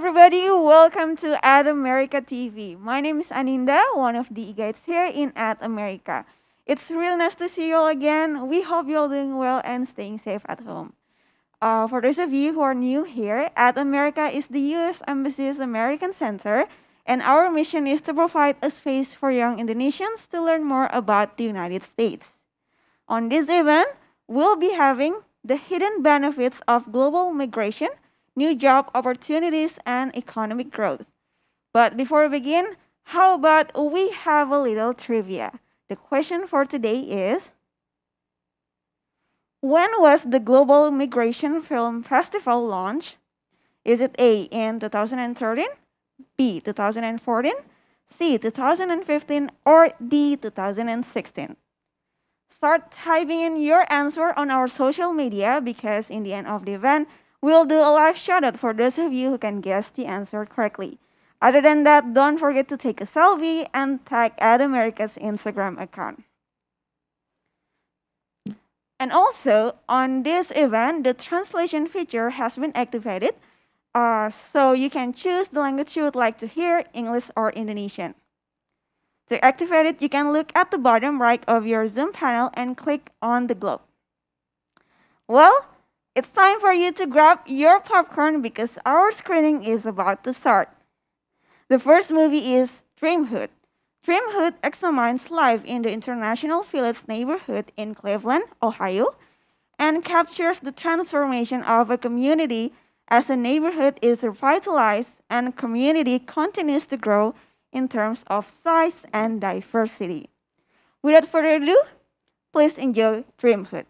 everybody, welcome to At America TV. My name is Aninda, one of the guides here in At America. It's real nice to see you all again. We hope you're all doing well and staying safe at home. For those of you who are new here, At America is the U.S. Embassy's American Center, and our mission is to provide a space for young Indonesians to learn more about the United States. On this event, we'll be having the hidden benefits of global migration, new job opportunities, and economic growth. But before we begin, how about we have a little trivia? The question for today is: when was the Global Migration Film Festival launched? Is it A in 2013, B 2014, C 2015, or D 2016? Start typing in your answer on our social media because in the end of the event, we'll do a live shout out for those of you who can guess the answer correctly. Other than that, don't forget to take a selfie and tag Ad America's Instagram account. And also, on this event, the translation feature has been activated, so you can choose the language you would like to hear, English or Indonesian. To activate it, you can look at the bottom right of your Zoom panel and click on the globe. Well, it's time for you to grab your popcorn because our screening is about to start. The first movie is Dreamhood. Dreamhood examines life in the International Village neighborhood in Cleveland, Ohio, and captures the transformation of a community as a neighborhood is revitalized and community continues to grow in terms of size and diversity. Without further ado, please enjoy Dreamhood.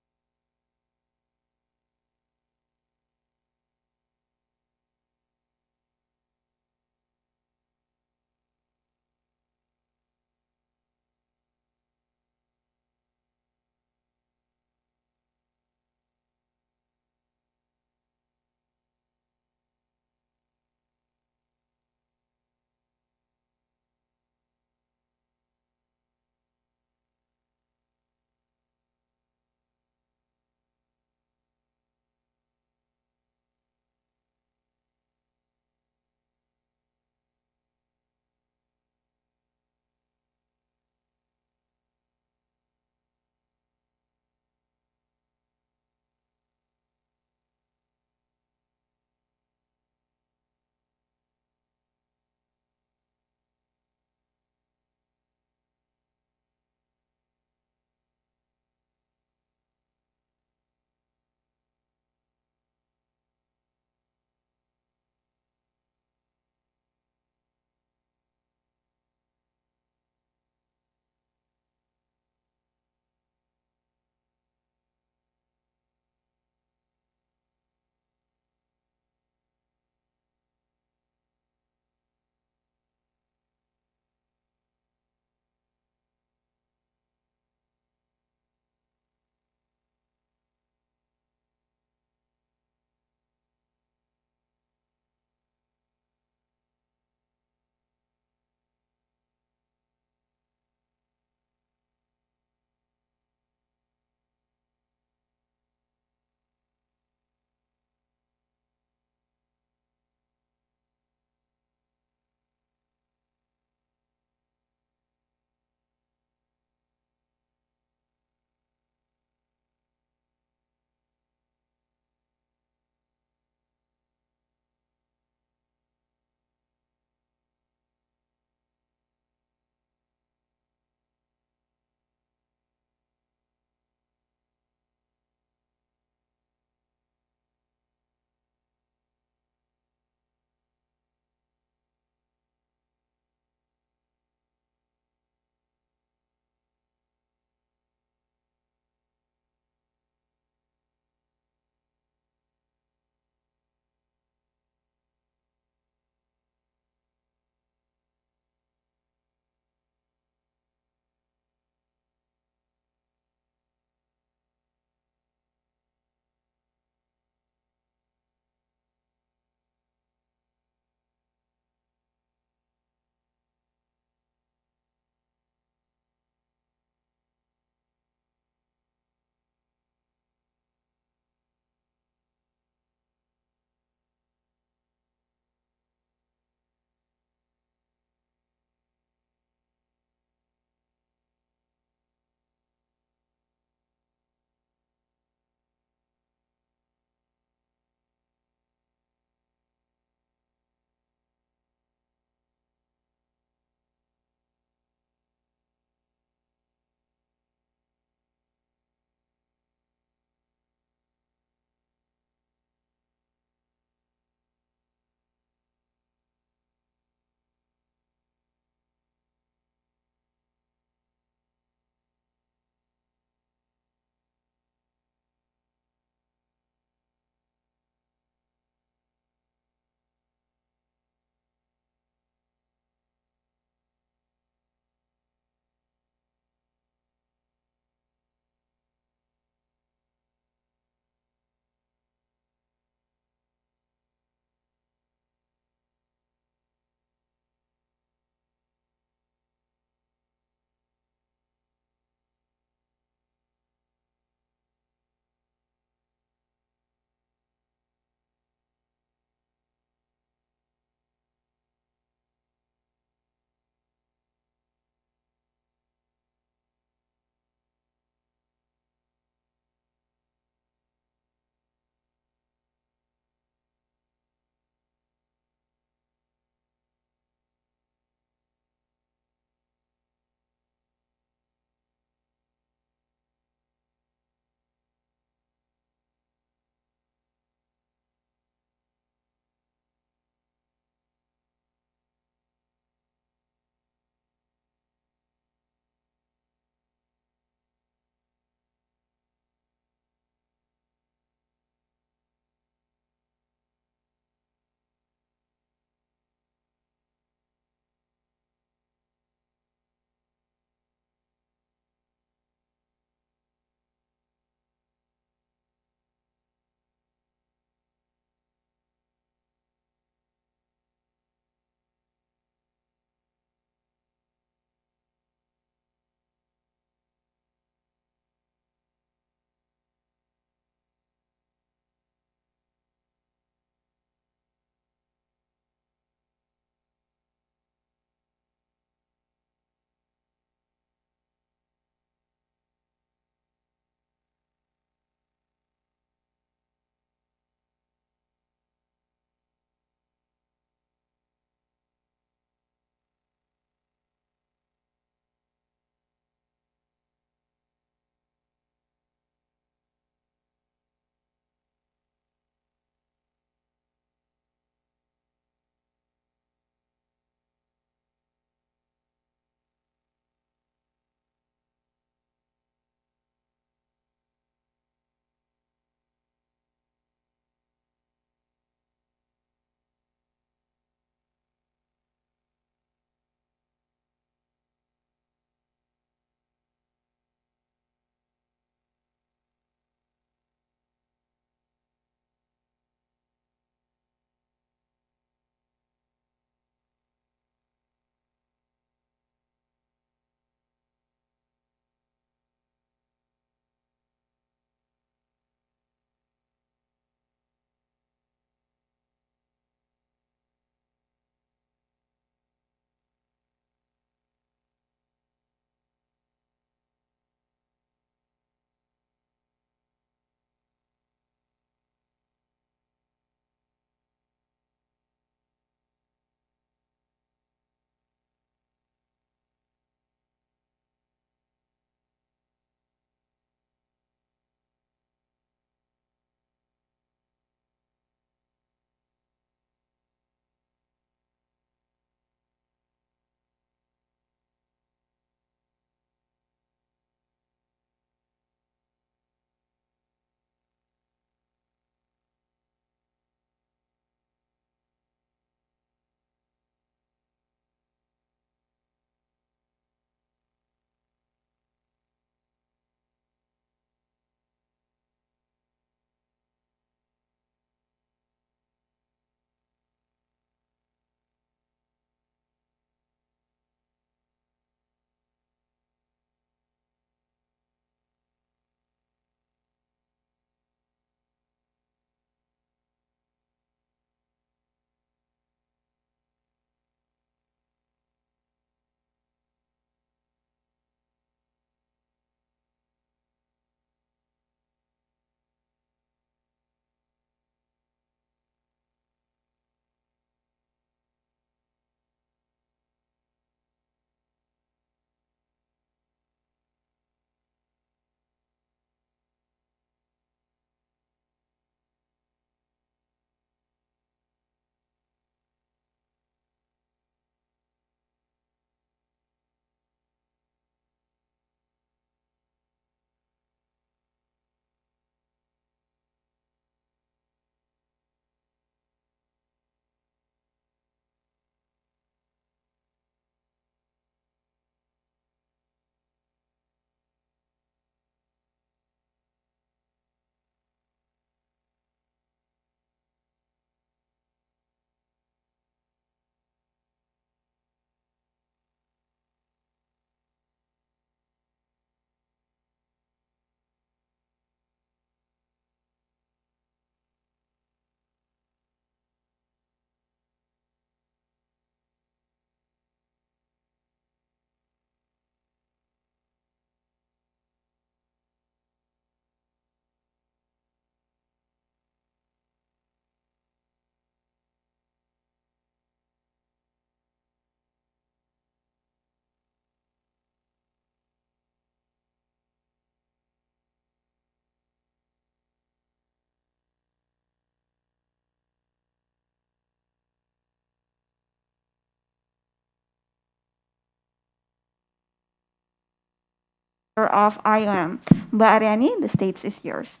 of IOM. Mbak Aryani, the stage is yours.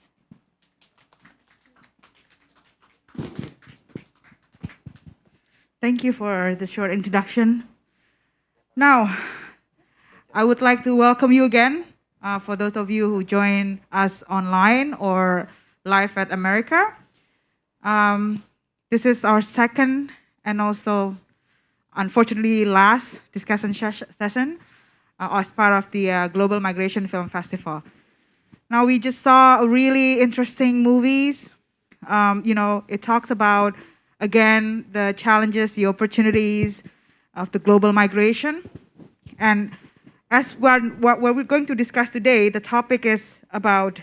Thank you for the short introduction. Now, I would like to welcome you again for those of you who join us online or live at America. This is our second and also, unfortunately, last discussion session as part of the Global Migration Film Festival. Now, we just saw really interesting movies. It talks about, again, the challenges, the opportunities of the global migration. And as what we're going to discuss today, the topic is about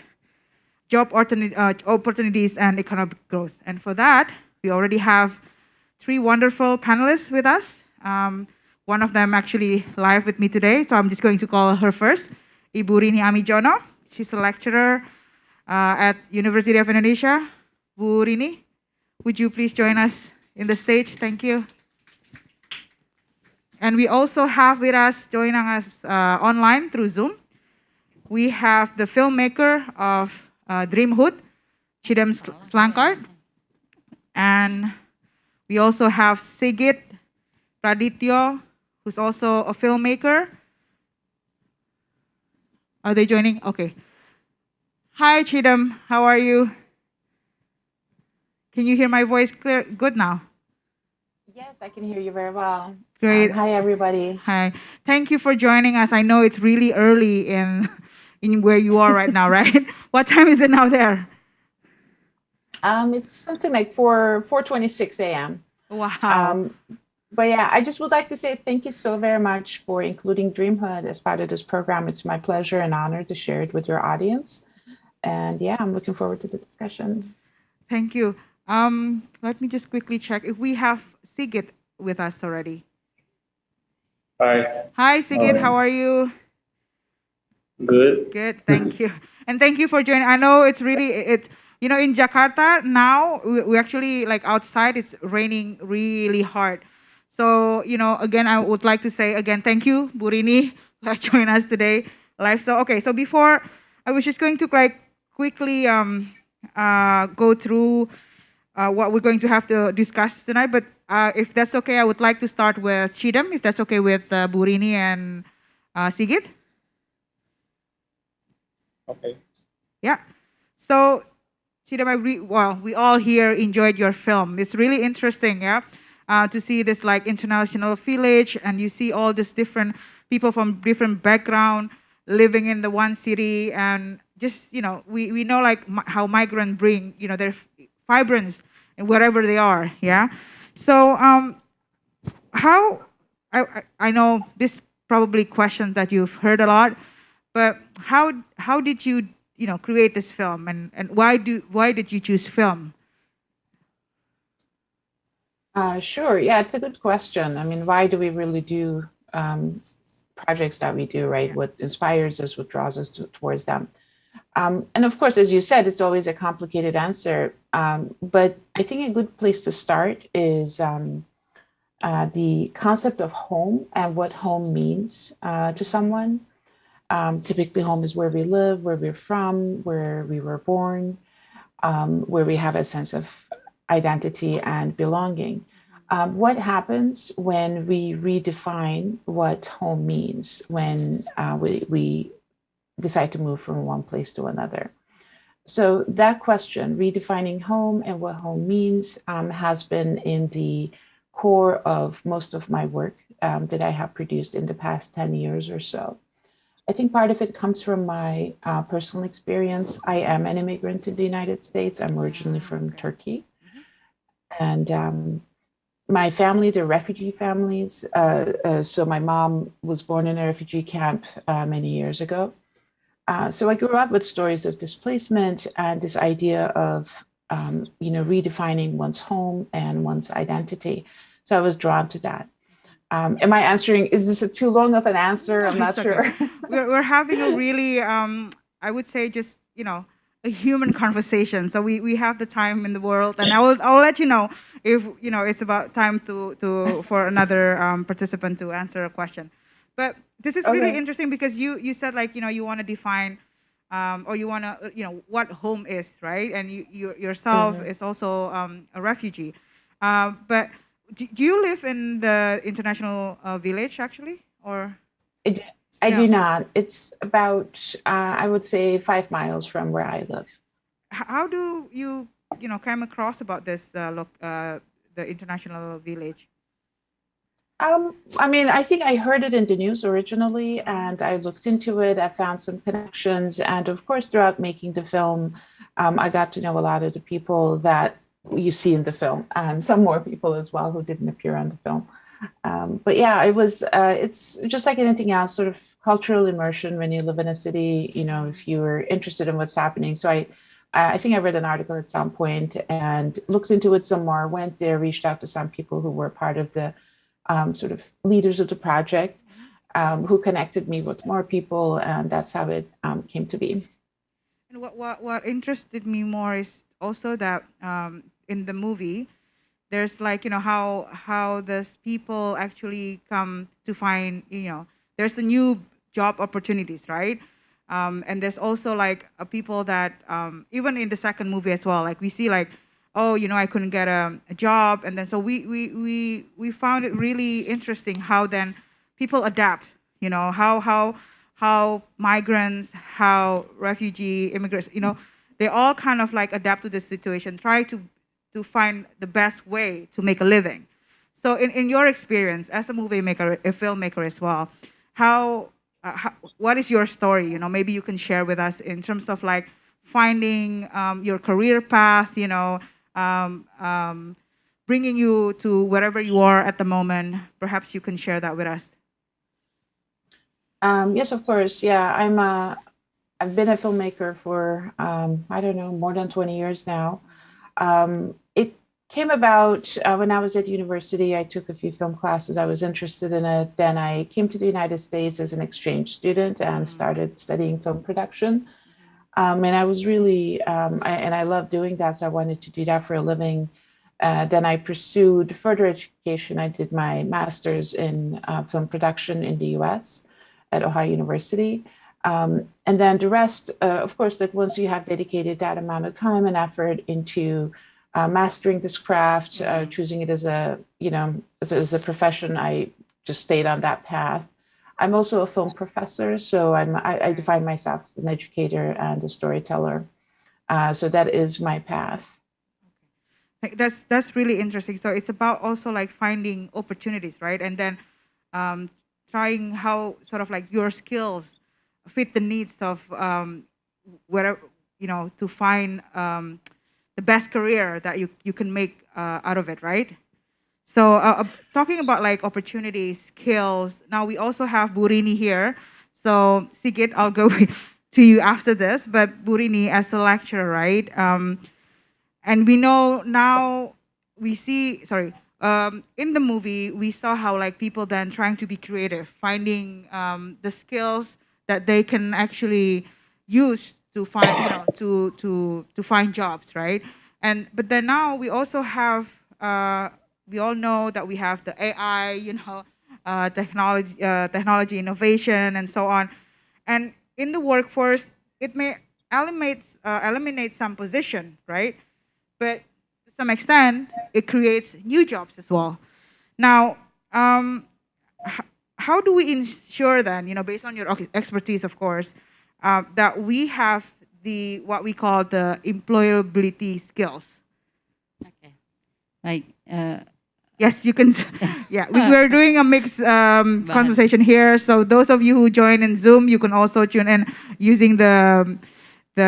job opportunities and economic growth. And for that, we already have three wonderful panelists with us. One of them actually live with me today, so I'm just going to call her first, Ibu Rini Amijono. She's a lecturer at University of Indonesia. Bu Rini, would you please join us in the stage? Thank you. And we also have with us, joining us online through Zoom, we have the filmmaker of Dreamhood, Chidam Slankard. And we also have Sigit Pradityo, who's also a filmmaker. Are they joining? Okay. Hi, Chidam. How are you? Can you hear my voice clear? Good now. Yes, I can hear you very well. Great. Hi, everybody. Hi. Thank you for joining us. I know it's really early in where you are right now, right? What time is it now there? It's something like 4:26 a.m. Wow. But yeah, I just would like to say thank you so very much for including Dreamhood as part of this program. It's my pleasure and honor to share it with your audience. And yeah, I'm looking forward to the discussion. Thank you. Let me just quickly check if we have Sigit with us already. Hi. Hi, Sigit. How are you? Good. Good. Thank you. And thank you for joining. I know it's really, in Jakarta now, we actually, like outside, it's raining really hard. So, again, I would like to say again, thank you, Burini, for joining us today live. So, okay, so before, I was just going to quickly go through what we're going to have to discuss tonight. But if that's okay, I would like to start with Chidam, if that's okay with Burini and Sigit. Okay. Yeah. So, Chidam, we all here enjoyed your film. It's really interesting, yeah, to see this like international village, and you see all these different people from different background living in the one city, and just we know like how migrants bring their vibrance and wherever they are, yeah. So how I know this probably questions that you've heard a lot, but how did you create this film, and why did you choose film? Sure. Yeah, it's a good question. I mean, why do we really do projects that we do, right? What inspires us, what draws us towards them? And of course, as you said, it's always a complicated answer. But I think a good place to start is the concept of home and what home means to someone. Typically, home is where we live, where we're from, where we were born, where we have a sense of identity and belonging. What happens when we redefine what home means, when we decide to move from one place to another? So that question, redefining home and what home means, has been in the core of most of my work that I have produced in the past 10 years or so. I think part of it comes from my personal experience. I am an immigrant to the United States. I'm originally from Turkey. And my family, they're refugee families. So my mom was born in a refugee camp many years ago. So I grew up with stories of displacement and this idea of, redefining one's home and one's identity. So I was drawn to that. Am I answering? Is this too long of an answer? I'm not sure. We're having a really, I would say, just a human conversation. So we have the time in the world, and I'll let you know if it's about time to for another participant to answer a question. But this is really interesting because you said like, you want to define or you want to, what home is, right? And you yourself is also a refugee. But do you live in the international village actually, or I no? do not. It's about, I would say, 5 miles from where I live. How do you came across about this the international village? I mean, I think I heard it in the news originally, and I looked into it. I found some connections, and of course, throughout making the film, I got to know a lot of the people that you see in the film, and some more people as well who didn't appear on the film. But yeah, it was. It's just like anything else, sort of cultural immersion when you live in a city. If you were interested in what's happening. So I think I read an article at some point and looked into it some more. Went there, reached out to some people who were part of the sort of leaders of the project, who connected me with more people, and that's how it came to be. And what interested me more is also that in the movie, there's like how these people actually come to find there's a new job opportunities, right? And there's also like people that even in the second movie as well, like we see like, oh, I couldn't get a job, and then so we found it really interesting how then people adapt, how migrants, how refugee immigrants, they all kind of like adapt to the situation, try to find the best way to make a living. So in your experience as a movie maker, a filmmaker as well, what is your story? Maybe you can share with us in terms of like finding your career path, bringing you to wherever you are at the moment. Perhaps you can share that with us. Yes, of course. Yeah, I've been a filmmaker for I don't know, more than 20 years now. It came about when I was at university. I took a few film classes. I was interested in it. Then I came to the United States as an exchange student and started studying film production. And I was really, and I love doing that, so I wanted to do that for a living. Then I pursued further education. I did my master's in film production in the US at Ohio University. And then the rest, of course, that once you have dedicated that amount of time and effort into mastering this craft, choosing it as as a profession, I just stayed on that path. I'm also a film professor, so I define myself as an educator and a storyteller. So that is my path. That's really interesting. So it's about also like finding opportunities, right? And then trying how sort of like your skills fit the needs of whatever, to find the best career that you can make out of it, right? So talking about like opportunities, skills. Now we also have Burini here. So Sigit, I'll go to you after this. But Burini as a lecturer, right? And we know now we see. Sorry, in the movie we saw how like people then trying to be creative, finding the skills that they can actually use to find, to find jobs, right? But then now we also have. We all know that we have the AI, technology innovation, and so on. And in the workforce, it may eliminate some position, right? But to some extent, it creates new jobs as well. Now, how do we ensure then, based on your expertise, of course, that we have what we call the employability skills? Okay, like. Yes, you can. Yeah, we're doing a mixed conversation here. So those of you who join in Zoom, you can also tune in using the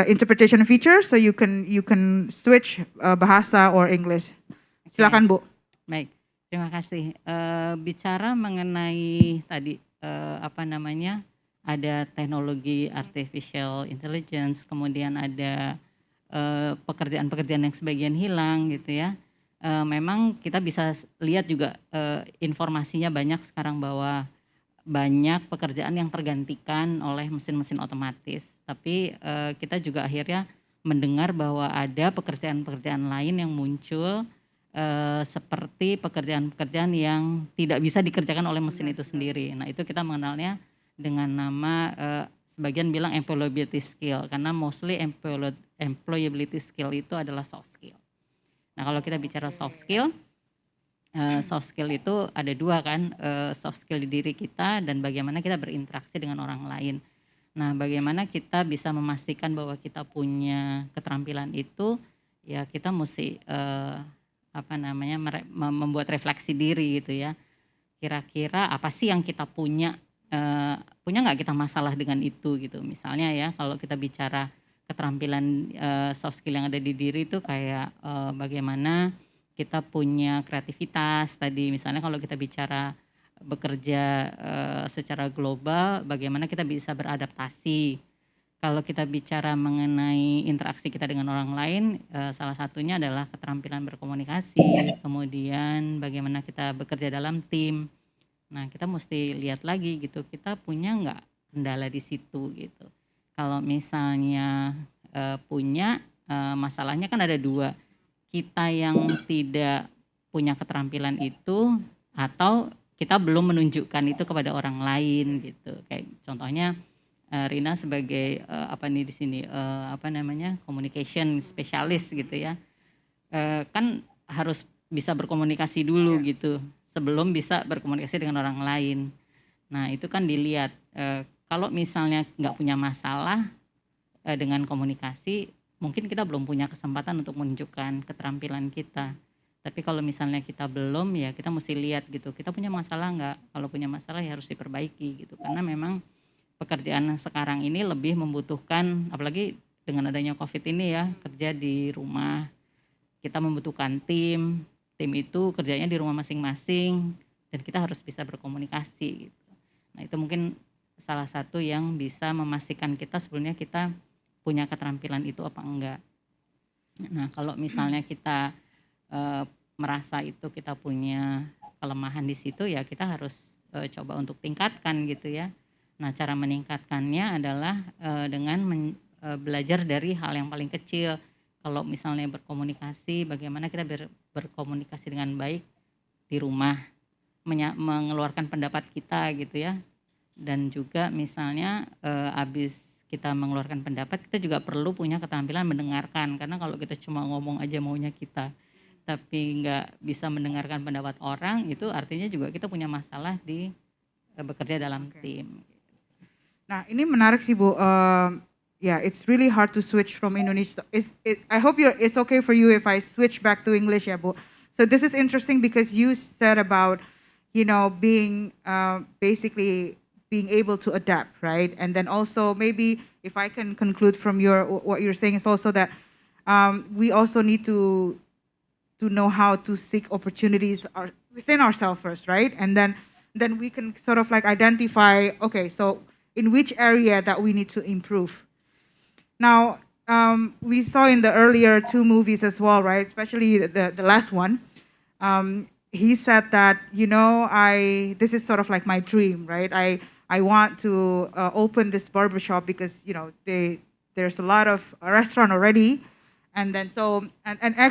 interpretation feature. So you can switch bahasa or English. Silakan Bu. Baik, terima kasih. Bicara mengenai tadi ada teknologi artificial intelligence, kemudian ada pekerjaan-pekerjaan yang sebagian hilang gitu ya. Memang kita bisa lihat juga informasinya banyak sekarang bahwa banyak pekerjaan yang tergantikan oleh mesin-mesin otomatis. Tapi kita juga akhirnya mendengar bahwa ada pekerjaan-pekerjaan lain yang muncul seperti pekerjaan-pekerjaan yang tidak bisa dikerjakan oleh mesin itu sendiri. Nah, itu kita mengenalnya dengan nama sebagian bilang employability skill, karena mostly employability skill itu adalah soft skill. Nah, kalau kita bicara soft skill itu ada dua kan, soft skill di diri kita dan bagaimana kita berinteraksi dengan orang lain. Nah, bagaimana kita bisa memastikan bahwa kita punya keterampilan itu, ya kita mesti membuat refleksi diri gitu ya. Kira-kira apa sih yang kita punya nggak kita masalah dengan itu gitu. Misalnya ya, kalau kita bicara keterampilan soft skill yang ada di diri itu kayak bagaimana kita punya kreativitas tadi. Misalnya kalau kita bicara bekerja secara global, bagaimana kita bisa beradaptasi. Kalau kita bicara mengenai interaksi kita dengan orang lain, salah satunya adalah keterampilan berkomunikasi, kemudian bagaimana kita bekerja dalam tim. Nah, kita mesti lihat lagi gitu, kita punya nggak kendala di situ gitu. Kalau misalnya punya, masalahnya kan ada dua, kita yang tidak punya keterampilan itu atau kita belum menunjukkan itu kepada orang lain gitu. Kayak contohnya Rina sebagai di sini communication specialist gitu ya, kan harus bisa berkomunikasi dulu gitu sebelum bisa berkomunikasi dengan orang lain. Nah, itu kan dilihat kalau misalnya nggak punya masalah dengan komunikasi, mungkin kita belum punya kesempatan untuk menunjukkan keterampilan kita. Tapi kalau misalnya kita belum, ya kita mesti lihat gitu, kita punya masalah nggak? Kalau punya masalah ya harus diperbaiki gitu, karena memang pekerjaan sekarang ini lebih membutuhkan, apalagi dengan adanya COVID ini ya, kerja di rumah, kita membutuhkan tim itu kerjanya di rumah masing-masing, dan kita harus bisa berkomunikasi gitu. Nah, itu mungkin salah satu yang bisa memastikan kita sebelumnya kita punya keterampilan itu apa enggak. Nah, kalau misalnya kita merasa itu kita punya kelemahan di situ, ya kita harus coba untuk tingkatkan gitu ya. Nah, cara meningkatkannya adalah dengan belajar dari hal yang paling kecil. Kalau misalnya berkomunikasi, bagaimana kita berkomunikasi dengan baik di rumah, mengeluarkan pendapat kita gitu ya. Dan juga misalnya habis kita mengeluarkan pendapat, kita juga perlu punya keterampilan mendengarkan, karena kalau kita cuma ngomong aja maunya kita tapi nggak bisa mendengarkan pendapat orang, itu artinya juga kita punya masalah di bekerja dalam tim. Nah, ini menarik sih Bu. Yeah, it's really hard to switch from Indonesia. I hope it's okay for you if I switch back to English ya Bu. So this is interesting because you said about, being basically being able to adapt, right? And then also maybe if I can conclude from what you're saying is also that we also need to know how to seek opportunities within ourselves first, right? And then we can sort of like identify, okay, so in which area that we need to improve. Now, we saw in the earlier two movies as well, right? Especially the last one. He said that, this is sort of like my dream, right? I want to open this barbershop because, there's a lot of restaurant already. And then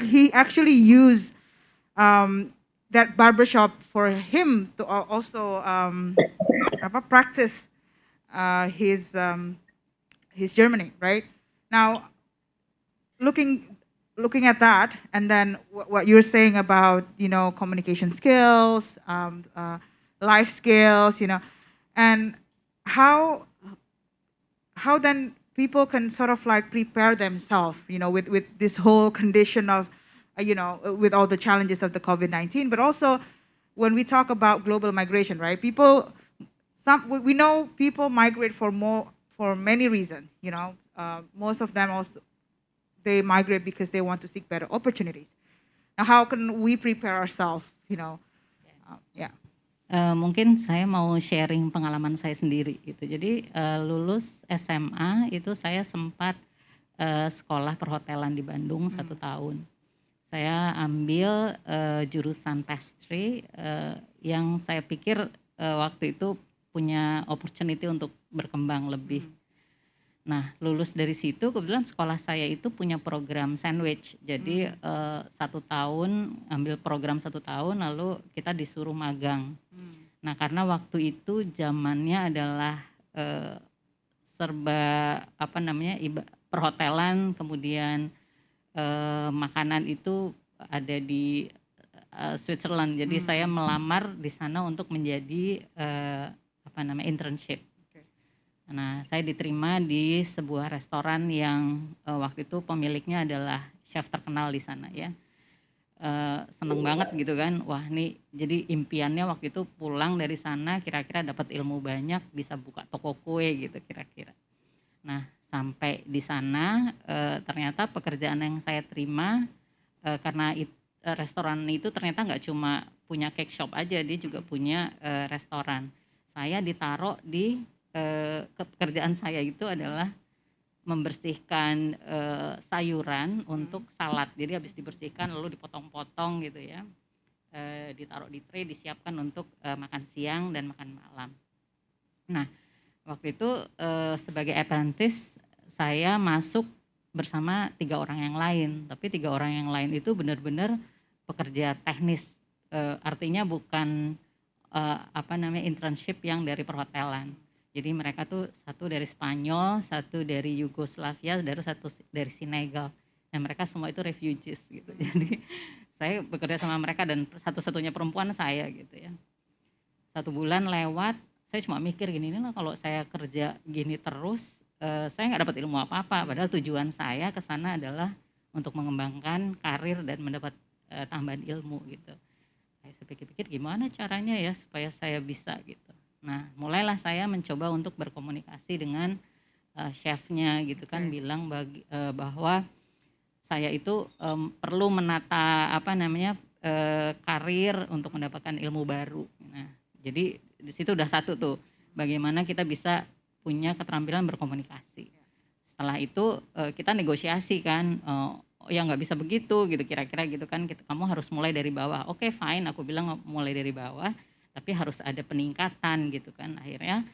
he actually used that barbershop for him to also practice his Germany, right? Now, looking at that, and then what you're saying about communication skills, life skills, and how then people can sort of like prepare themselves, with this whole condition of, with all the challenges of the COVID-19, but also when we talk about global migration, right? We know people migrate for many reasons, most of them also, they migrate because they want to seek better opportunities. Now, how can we prepare ourselves, yeah. Mungkin saya mau sharing pengalaman saya sendiri gitu. Jadi lulus SMA itu saya sempat sekolah perhotelan di Bandung 1 tahun. Saya ambil jurusan pastry yang saya pikir waktu itu punya opportunity untuk berkembang lebih. Nah, lulus dari situ kebetulan sekolah saya itu punya program sandwich. Jadi 1 tahun ambil program 1 tahun, lalu kita disuruh magang. Nah, karena waktu itu zamannya adalah serba apa namanya perhotelan, kemudian makanan itu ada di Switzerland. Jadi saya melamar di sana untuk menjadi apa namanya internship. Nah, saya diterima di sebuah restoran yang waktu itu pemiliknya adalah chef terkenal di sana ya. Seneng banget gitu kan. Wah, nih jadi impiannya waktu itu pulang dari sana kira-kira dapat ilmu banyak, bisa buka toko kue gitu kira-kira. Nah, sampai di sana ternyata pekerjaan yang saya terima karena restoran itu ternyata nggak cuma punya cake shop aja, dia juga punya restoran. Saya ditaruh di pekerjaan saya itu adalah membersihkan sayuran untuk salad. Jadi habis dibersihkan lalu dipotong-potong gitu ya, ditaruh di tray, disiapkan untuk makan siang dan makan malam. Nah, waktu itu sebagai apprentice saya masuk bersama 3 orang yang lain, tapi 3 orang yang lain itu benar-benar pekerja teknis, artinya bukan apa namanya internship yang dari perhotelan. Jadi mereka tuh satu dari Spanyol, satu dari Yugoslavia, satu dari Senegal, dan mereka semua itu refugees gitu. Jadi saya bekerja sama mereka dan satu-satunya perempuan saya gitu ya. 1 bulan lewat, saya cuma mikir gini, nih kalau saya kerja gini terus, saya nggak dapat ilmu apa-apa. Padahal tujuan saya ke sana adalah untuk mengembangkan karir dan mendapat tambahan ilmu gitu. Saya pikir-pikir gimana caranya ya supaya saya bisa gitu. Nah, mulailah saya mencoba untuk berkomunikasi dengan chefnya gitu kan, bilang bahwa saya itu perlu menata apa namanya karir untuk mendapatkan ilmu baru. Nah, jadi di situ udah satu tuh, bagaimana kita bisa punya keterampilan berkomunikasi. Setelah itu kita negosiasi kan, oh ya nggak bisa begitu gitu kira-kira gitu kan, kamu harus mulai dari bawah. Oke, fine, aku bilang mulai dari bawah, tapi harus ada peningkatan gitu kan. Akhirnya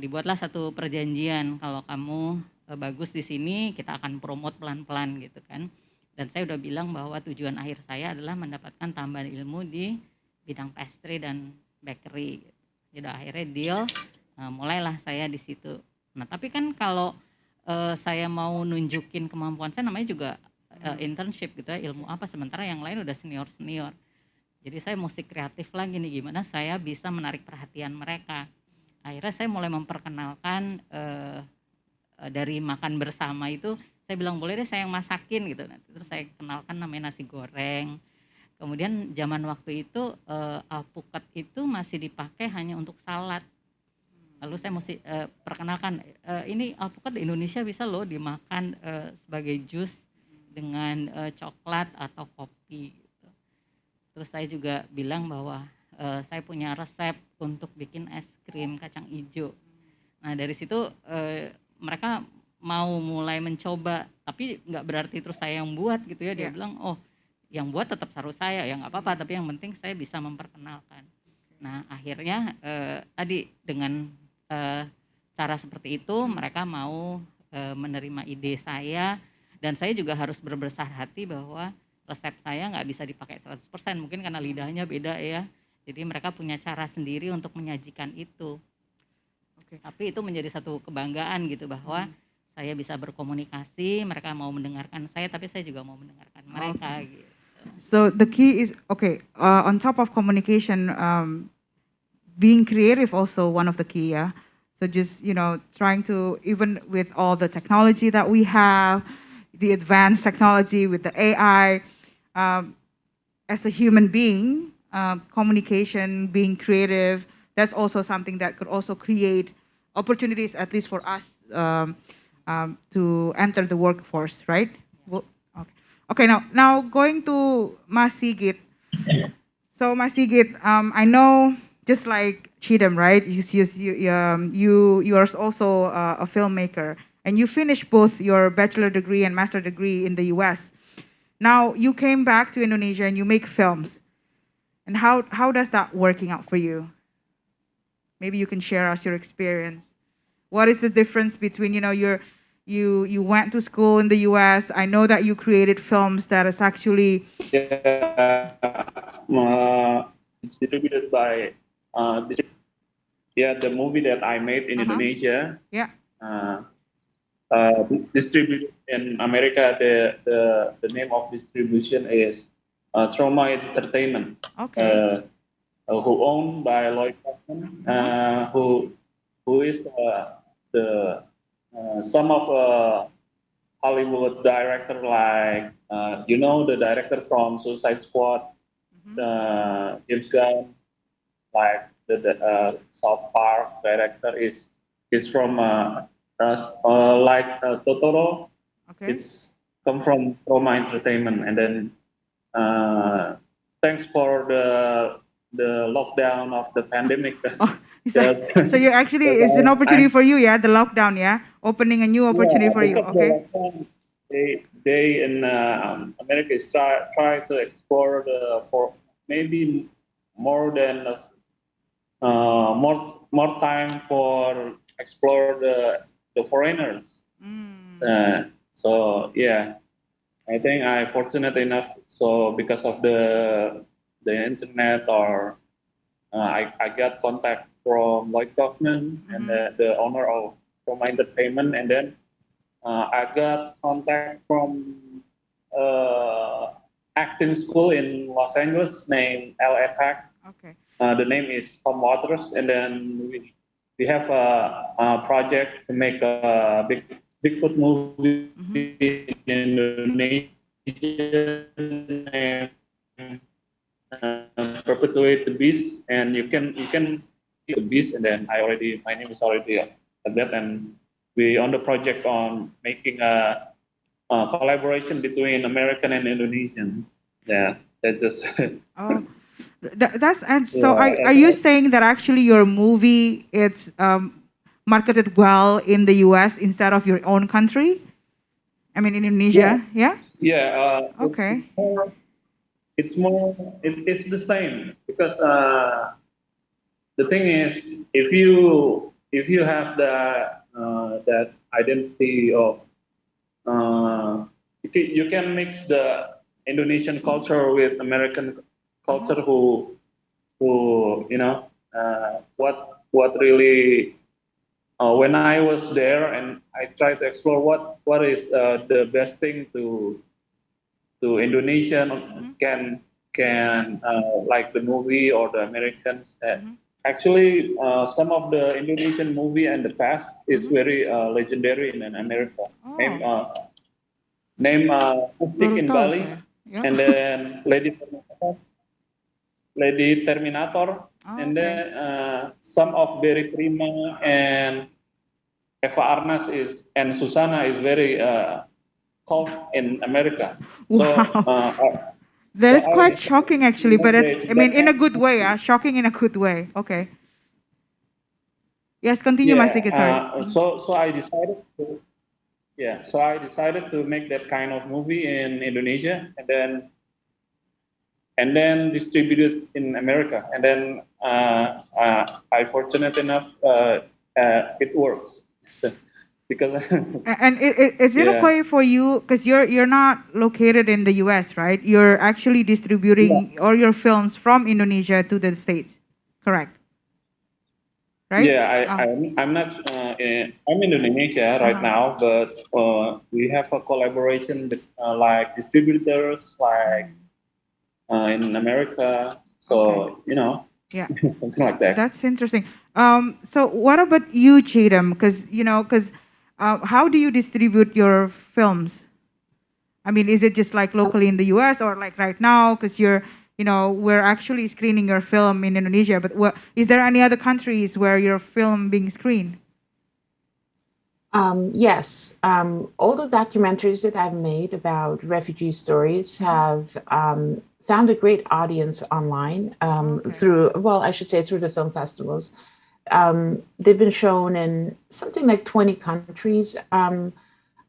dibuatlah satu perjanjian, kalau kamu bagus di sini kita akan promote pelan-pelan gitu kan. Dan saya udah bilang bahwa tujuan akhir saya adalah mendapatkan tambahan ilmu di bidang pastry dan bakery. Jadi akhirnya deal, mulailah saya di situ. Nah, tapi kan kalau saya mau nunjukin kemampuan saya, namanya juga internship gitu ya, ilmu apa, sementara yang lain udah senior-senior. Jadi saya mesti kreatif lagi nih, gimana saya bisa menarik perhatian mereka. Akhirnya saya mulai memperkenalkan dari makan bersama itu, saya bilang boleh deh saya yang masakin gitu. Terus saya kenalkan namanya nasi goreng. Kemudian zaman waktu itu alpukat itu masih dipakai hanya untuk salad. Lalu saya mesti perkenalkan, ini alpukat di Indonesia bisa loh dimakan sebagai jus dengan coklat atau kopi. Gitu. Terus saya juga bilang bahwa saya punya resep untuk bikin es krim kacang hijau. Nah dari situ mereka mau mulai mencoba, tapi nggak berarti terus saya yang buat gitu ya. Dia bilang, oh yang buat tetap harus saya, ya nggak apa-apa, tapi yang penting saya bisa memperkenalkan. Nah akhirnya tadi dengan cara seperti itu mereka mau menerima ide saya, dan saya juga harus berbesar hati bahwa resep saya nggak bisa dipakai 100%, mungkin karena lidahnya beda ya. Jadi mereka punya cara sendiri untuk menyajikan itu. Tapi itu menjadi satu kebanggaan gitu bahwa saya bisa berkomunikasi, mereka mau mendengarkan saya, tapi saya juga mau mendengarkan mereka gitu. So the key is on top of communication, being creative also one of the key, yeah. So just trying to, even with all the technology that we have, the advanced technology with the AI, as a human being, communication, being creative, that's also something that could also create opportunities, at least for us, to enter the workforce, right? Well, okay. Now going to Mas Sigit. So Mas Sigit, I know, just like Chidam, right? You are also a filmmaker, and you finished both your bachelor degree and master degree in the U.S. Now you came back to Indonesia and you make films. And how does that working out for you? Maybe you can share us your experience What is the difference between, you went to school in the US. I know that you created films that is actually Yeah, it's distributed by the movie that I made in Indonesia. yeah. Uh, Distributed in America. The name of distribution is Trauma Entertainment. Okay. Who owned by Lloyd Kaufman, who is the some of Hollywood director like the director from Suicide Squad, James Gunn, like the South Park director is from Totoro. Okay. It's come from Trauma Entertainment, and then thanks for the lockdown of the pandemic. Oh, so you're actually, it's an opportunity for you, yeah, the lockdown, yeah, opening a new opportunity for you. because the Okay. lockdown, they in America try to explore for maybe more than more time for explore the foreigners. So yeah, I think I fortunate enough. So because of the internet, or I got contact from Lloyd Kaufman and the owner of Roma Entertainment, and then I got contact from acting school in Los Angeles named LA Pack. Okay. The name is Tom Waters, and then we have a project to make a Bigfoot movie in Indonesia named Perpetuate the Beast, and you can see the beast, and then my name is already at that, and we on the project on making a collaboration between American and Indonesian. Yeah, that just Oh, that's, and so yeah. are you saying that actually your movie it's marketed well in the US instead of your own country? I mean, in Indonesia, yeah? Yeah. Okay. It's the same because the thing is, if you have that identity of you can mix the Indonesian culture with American culture, who what really when I was there, and I tried to explore what is the best thing to Indonesian can like the movie or the Americans. Actually, some of the Indonesian movie in the past is very legendary in America. Name Mystic Baru in tahu Bali, saya. Yeah. and then Lady Terminator, and Okay. then some of Barry Prima and Eva Arnas and Susana is very cult in America. So Wow. That is I quite decided shocking, to actually, but it's, migrate I mean, that in a kind good of way, movie. shocking in a good way. Okay. Yes, continue, Mas Sigit, sorry. Yeah. So I decided to make that kind of movie in Indonesia, and then distribute it in America, and then I fortunate enough it works. Because And is it yeah. okay for you, because you're not located in the US, right? You're actually distributing all your films from Indonesia to the States, correct? Right? Yeah, Oh. I'm not I'm in Indonesia right now, but we have a collaboration with like distributors like in America, so Yeah. something like that. That's interesting. So what about you, Cheatham? Because how do you distribute your films? I mean, is it just like locally in the U.S. or like right now? Because we're actually screening your film in Indonesia. But is there any other countries where your film being screened? Yes. All the documentaries that I've made about refugee stories have found a great audience online through the film festivals. They've been shown in something like 20 countries.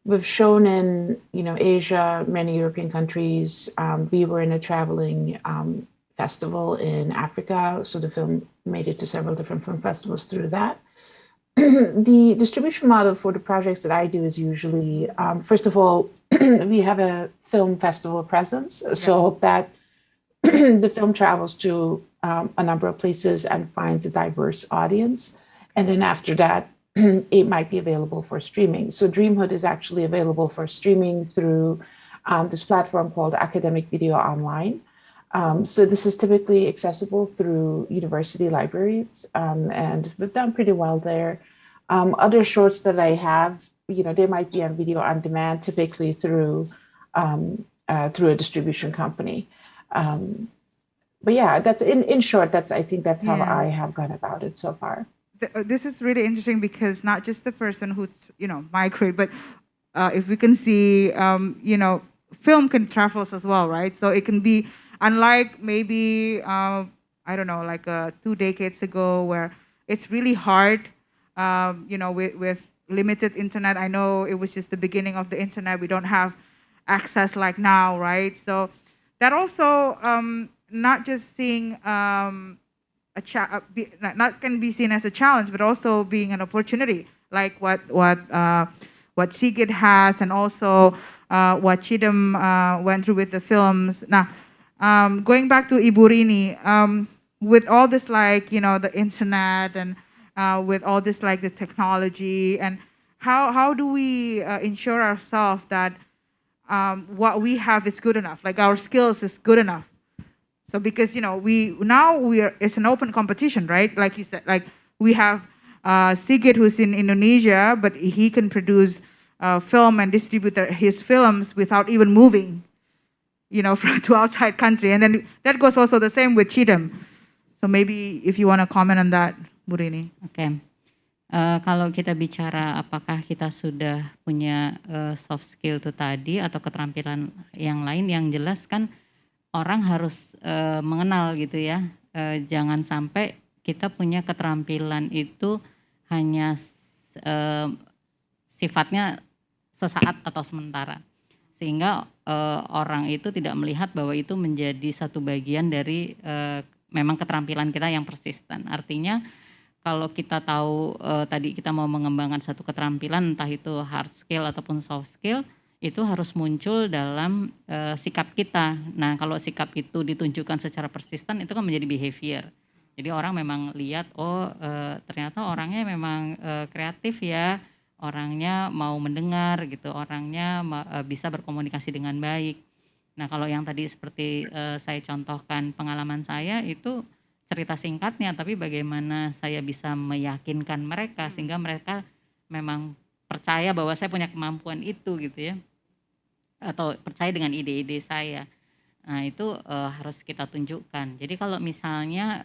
We've shown in Asia, many European countries. We were in a traveling festival in Africa, so the film made it to several different film festivals through that. the distribution model for the projects that I do is usually, first of all, we have a film festival presence, so that the film travels to a number of places and finds a diverse audience. And then after that, it might be available for streaming. So Dreamhood is actually available for streaming through this platform called Academic Video Online. So this is typically accessible through university libraries, and we've done pretty well there. Other shorts that I have, they might be on video on demand, typically through a distribution company. But yeah, that's in short. I think that's how I have gone about it so far. This is really interesting because not just the person who's migrate, but if we can see, film can travel as well, right? So it can be unlike maybe I don't know, like 2 decades ago, where it's really hard, with limited internet. I know it was just the beginning of the internet. We don't have access like now, right? So that also not just seeing not can be seen as a challenge, but also being an opportunity, like what Sigit has, and also what Chidam went through with the films. Now, going back to Ibu Rini, with all this, like the internet, and with all this, like the technology, and how do we ensure ourselves that what we have is good enough, like our skills is good enough? So because it's an open competition, right? Like you said, like we have Sigit, who's in Indonesia, but he can produce film and distribute his films without even moving, to outside country. And then that goes also the same with Chidam. So maybe if you want to comment on that, Bu Rini. Oke. Kalau kita bicara apakah kita sudah punya soft skill itu tadi atau keterampilan yang lain, yang jelas kan orang harus mengenal gitu ya. Jangan sampai kita punya keterampilan itu hanya sifatnya sesaat atau sementara. Sehingga orang itu tidak melihat bahwa itu menjadi satu bagian dari memang keterampilan kita yang persisten. Artinya kalau kita tahu tadi kita mau mengembangkan satu keterampilan, entah itu hard skill ataupun soft skill, itu harus muncul dalam sikap kita. Nah, kalau sikap itu ditunjukkan secara persisten, itu kan menjadi behavior. Jadi orang memang lihat, ternyata orangnya memang kreatif ya, orangnya mau mendengar gitu, orangnya bisa berkomunikasi dengan baik. Nah, kalau yang tadi seperti saya contohkan pengalaman saya, itu cerita singkatnya, tapi bagaimana saya bisa meyakinkan mereka sehingga mereka memang percaya bahwa saya punya kemampuan itu gitu ya, atau percaya dengan ide-ide saya. Nah, itu harus kita tunjukkan. Jadi kalau misalnya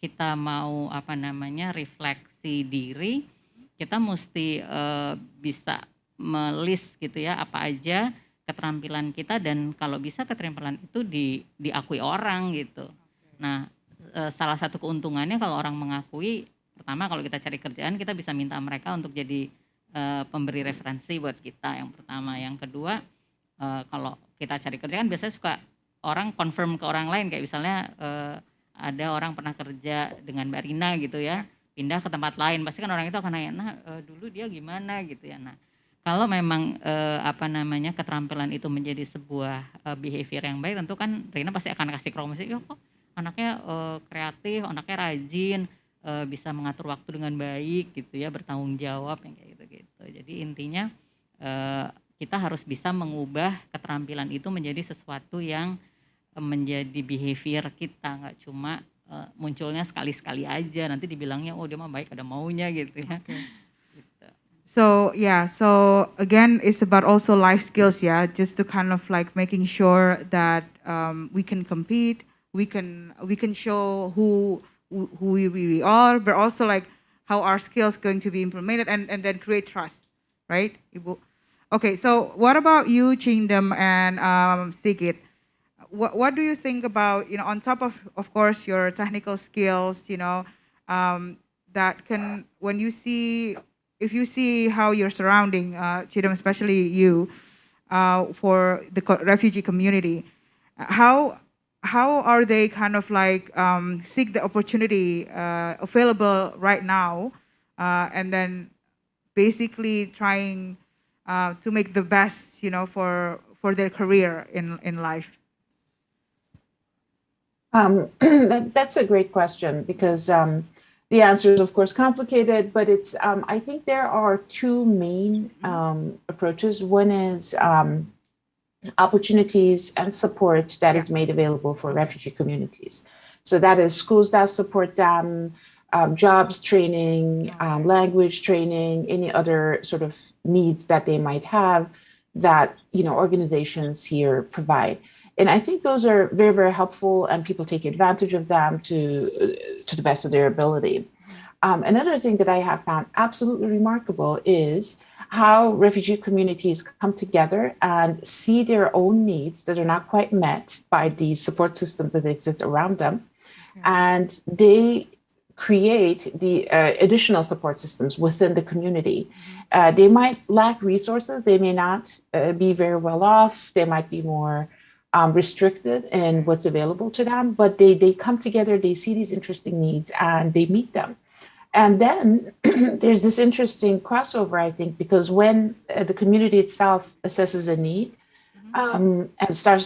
kita mau refleksi diri, kita mesti bisa melist gitu ya, apa aja keterampilan kita, dan kalau bisa keterampilan itu diakui orang gitu. Nah, salah satu keuntungannya kalau orang mengakui, pertama kalau kita cari kerjaan, kita bisa minta mereka untuk jadi pemberi referensi buat kita, yang pertama. Yang kedua, kalau kita cari kerja kan biasanya suka orang confirm ke orang lain, kayak misalnya ada orang pernah kerja dengan Mbak Rina gitu ya, pindah ke tempat lain, pasti kan orang itu akan nanya, dulu dia gimana gitu ya. Nah, kalau memang keterampilan itu menjadi sebuah behavior yang baik, tentu kan Rina pasti akan kasih promosi, kok anaknya kreatif, anaknya rajin, bisa mengatur waktu dengan baik gitu ya, bertanggung jawab, yang kayak gitu-gitu. Jadi intinya kita harus bisa mengubah keterampilan itu menjadi sesuatu yang menjadi behavior kita, nggak cuma munculnya sekali-sekali aja, nanti dibilangnya dia mah baik, ada maunya gitu ya. Okay. Gitu. So again, it's about also life skills, yeah, just to kind of like making sure that we can compete, we can show who we really are, but also like how our skills going to be implemented, and then create trust, right, Ibu? Okay, so what about you, Chindam and Sigit? What do you think about, on top of course, your technical skills, that can, when you see, if you see how you're surrounding, Chindam, especially you, for the refugee community, how are they kind of like seek the opportunity available right now and then basically trying to make the best, for their career in life? That's a great question because the answer is, of course, complicated, but it's, I think there are two main approaches. One is opportunities and support that is made available for refugee communities. So that is schools that support them, jobs training, language training, any other sort of needs that they might have that, organizations here provide. And I think those are very, very helpful, and people take advantage of them to the best of their ability. Another thing that I have found absolutely remarkable is how refugee communities come together and see their own needs that are not quite met by the support systems that exist around them. And they create the additional support systems within the community. They might lack resources. They may not be very well off. They might be more restricted in what's available to them, but they come together, they see these interesting needs, and they meet them. And then there's this interesting crossover, I think, because when the community itself assesses a need and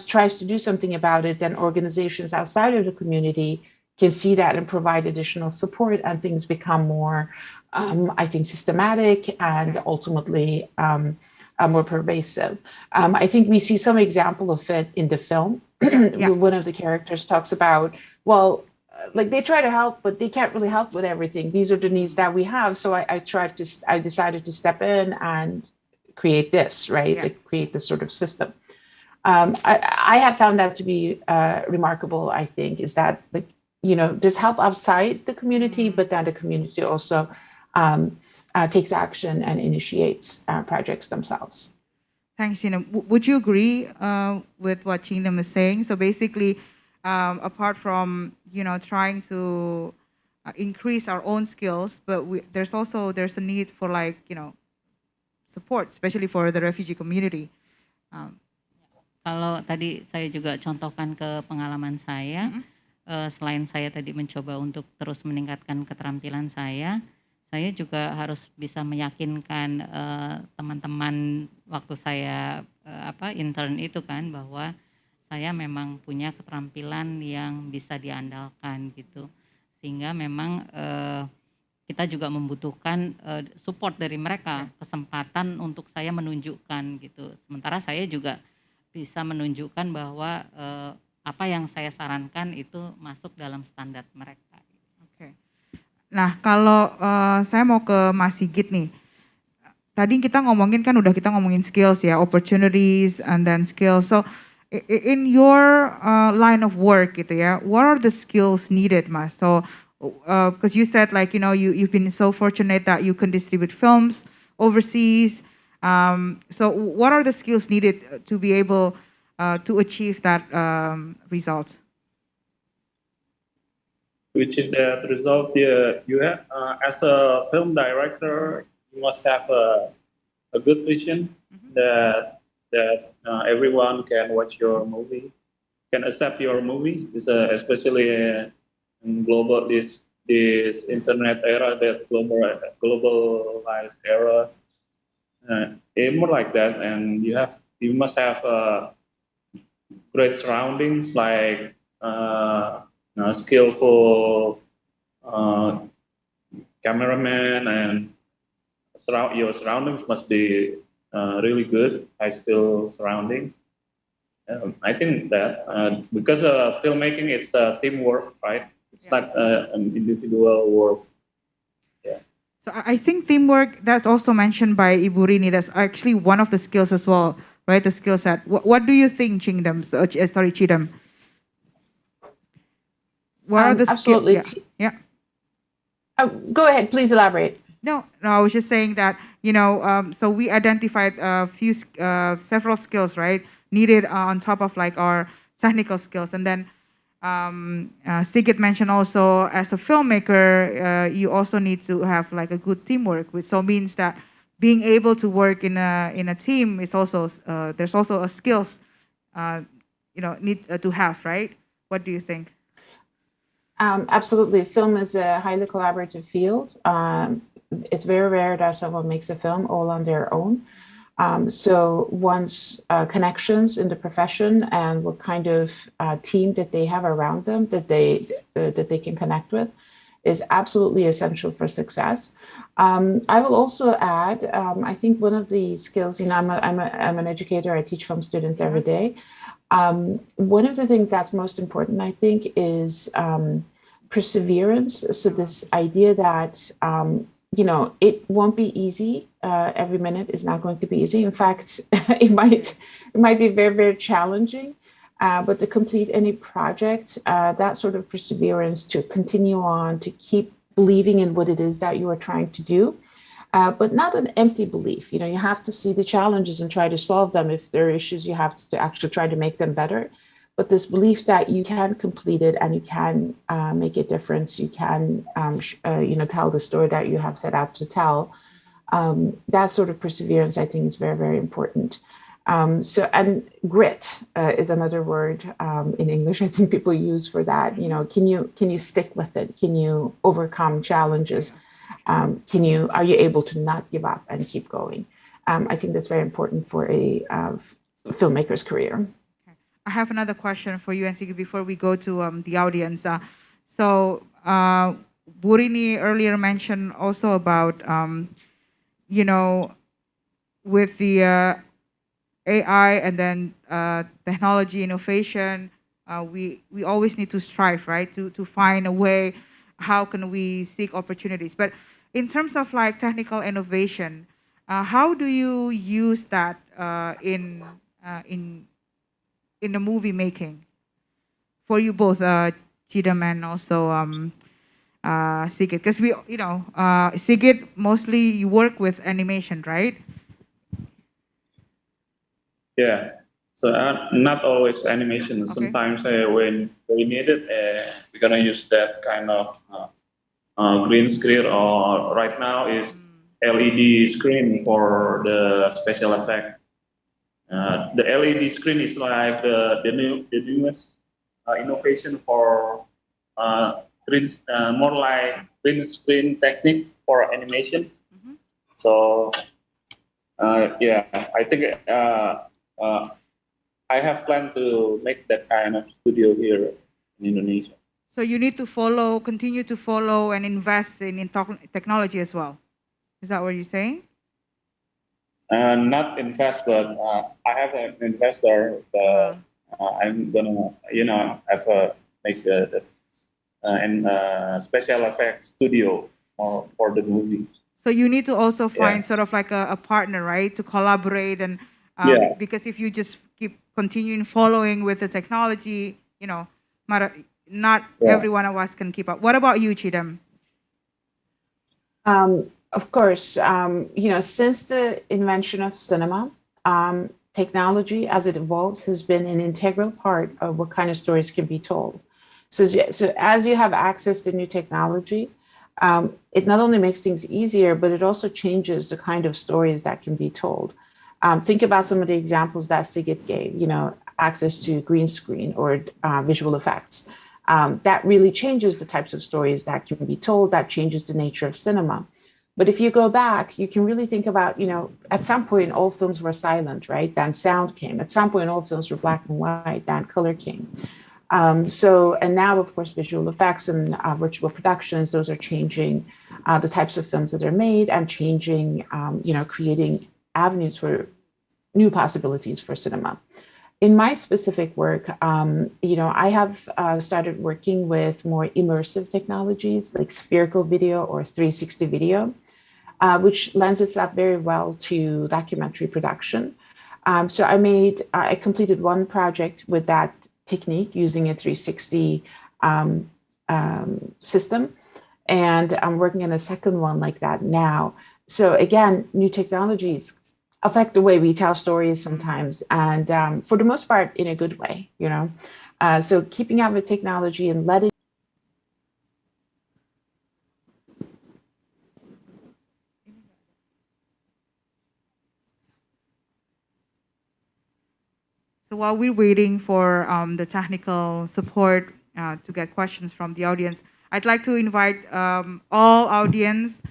tries to do something about it, then organizations outside of the community can see that and provide additional support, and things become more, I think, systematic and ultimately more pervasive. I think we see some example of it in the film. One of the characters talks about, well, like they try to help, but they can't really help with everything. These are the needs that we have. So I decided to step in and create this, right? Like create this sort of system. I have found that to be remarkable, I think, is that, like, there's help outside the community, but then the community also takes action and initiates projects themselves. Thanks, Would you agree with what Kingdom is saying? So basically, apart from, trying to increase our own skills, but there's a need for, like, support, especially for the refugee community. Kalau tadi saya juga contohkan ke pengalaman saya, selain saya tadi mencoba untuk terus meningkatkan keterampilan saya juga harus bisa meyakinkan teman-teman waktu saya intern itu kan, bahwa saya memang punya keterampilan yang bisa diandalkan gitu, sehingga memang kita juga membutuhkan support dari mereka, kesempatan untuk saya menunjukkan gitu. Sementara saya juga bisa menunjukkan bahwa apa yang saya sarankan itu masuk dalam standar mereka. Oke. Nah, kalau saya mau ke Mas Sigit nih. Tadi kita ngomongin skills ya, opportunities and then skills. So in your line of work gitu ya, what are the skills needed, Mas? So because you said, like, you've been so fortunate that you can distribute films overseas. So what are the skills needed to be able to achieve that result? Which is that result you have as a film director, you must have a good vision that everyone can watch your movie, can accept your movie. Especially in this internet era, that globalized era. More like that, and you must have great surroundings, like skillful cameraman, and your surroundings must be really good, high skill surroundings. I think that because filmmaking is teamwork, right? It's not an individual work. So I think teamwork, that's also mentioned by Ibu Rini. That's actually one of the skills as well, right? The skill set. What do you think, Chidam? What are the skills? Absolutely. Yeah. Go ahead, please elaborate. No, I was just saying that, so we identified several skills, right, needed on top of, like, our technical skills. And then Sigit mentioned also, as a filmmaker, you also need to have, like, a good teamwork, which so means that being able to work in a team is also there's also a skills need to have, right? What do you think? Absolutely. Film is a highly collaborative field. it's very rare that someone makes a film all on their own. So one's connections in the profession and what kind of team that they have around them that they can connect with is absolutely essential for success. I will also add, I think one of the skills, I'm an educator, I teach film students every day. One of the things that's most important, I think, is perseverance. So this idea that, it won't be easy. Every minute is not going to be easy. In fact, it might be very, very challenging. But to complete any project, that sort of perseverance to continue on, to keep believing in what it is that you are trying to do, but not an empty belief. You have to see the challenges and try to solve them. If there are issues, you have to actually try to make them better. But this belief that you can complete it and you can make a difference, you can, tell the story that you have set out to tell. That sort of perseverance, I think, is very, very important. And grit is another word in English I think people use for that. Can you stick with it? Can you overcome challenges? Are you able to not give up and keep going? I think that's very important for a filmmaker's career. I have another question for you, Ansigi, before we go to the audience. Burini earlier mentioned also about, with the AI and then technology innovation, we always need to strive, right, to find a way. How can we seek opportunities? But in terms of like technical innovation, how do you use that in the movie making? For you both, Chidam and also Sigit, because Sigit, mostly you work with animation, right? Yeah. So not always animation. Okay. Sometimes when we need it, we're gonna use that kind of green screen, or right now is LED screen for the special effects. The LED screen is like the newest innovation for more like green screen technique for animation. So yeah, I think I have planned to make that kind of studio here in Indonesia. So you need to continue to follow and invest in technology as well. Is that what you're saying? Not invest, but I have an investor. I'm gonna, make the special effects studio for the movie. So you need to also find sort of like a partner, right, to collaborate and because if you just keep continuing following with the technology, not every one of us can keep up. What about you, Chidam? Of course, since the invention of cinema, technology as it evolves has been an integral part of what kind of stories can be told. So as you have access to new technology, it not only makes things easier, but it also changes the kind of stories that can be told. Think about some of the examples that Sigit gave, access to green screen or visual effects. That really changes the types of stories that can be told, that changes the nature of cinema. But if you go back, you can really think about, at some point, all films were silent, right? Then sound came. At some point, all films were black and white. Then color came. And now, of course, visual effects and virtual productions, those are changing the types of films that are made and changing, creating avenues for new possibilities for cinema. In my specific work, I have started working with more immersive technologies like spherical video or 360 video, which lends itself very well to documentary production. So I completed one project with that technique using a 360 system, and I'm working on a second one like that now. So again, new technologies affect the way we tell stories sometimes, and for the most part, in a good way, So keeping up with technology and letting. So while we're waiting for the technical support to get questions from the audience, I'd like to invite all audience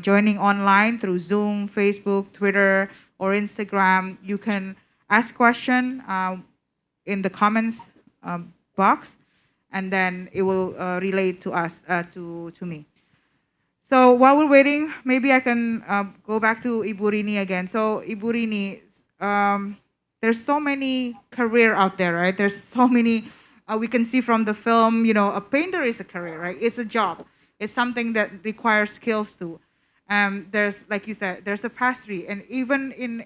joining online through Zoom, Facebook, Twitter, or Instagram. You can ask question in the comments box, and then it will relate to us, to me. So while we're waiting, maybe I can go back to Ibu Rini again. So Ibu Rini, there's so many career out there, right? There's so many, we can see from the film, you know, a painter is a career, right? It's a job. It's something that requires skills too. There's, like you said, there's a pastry, and even in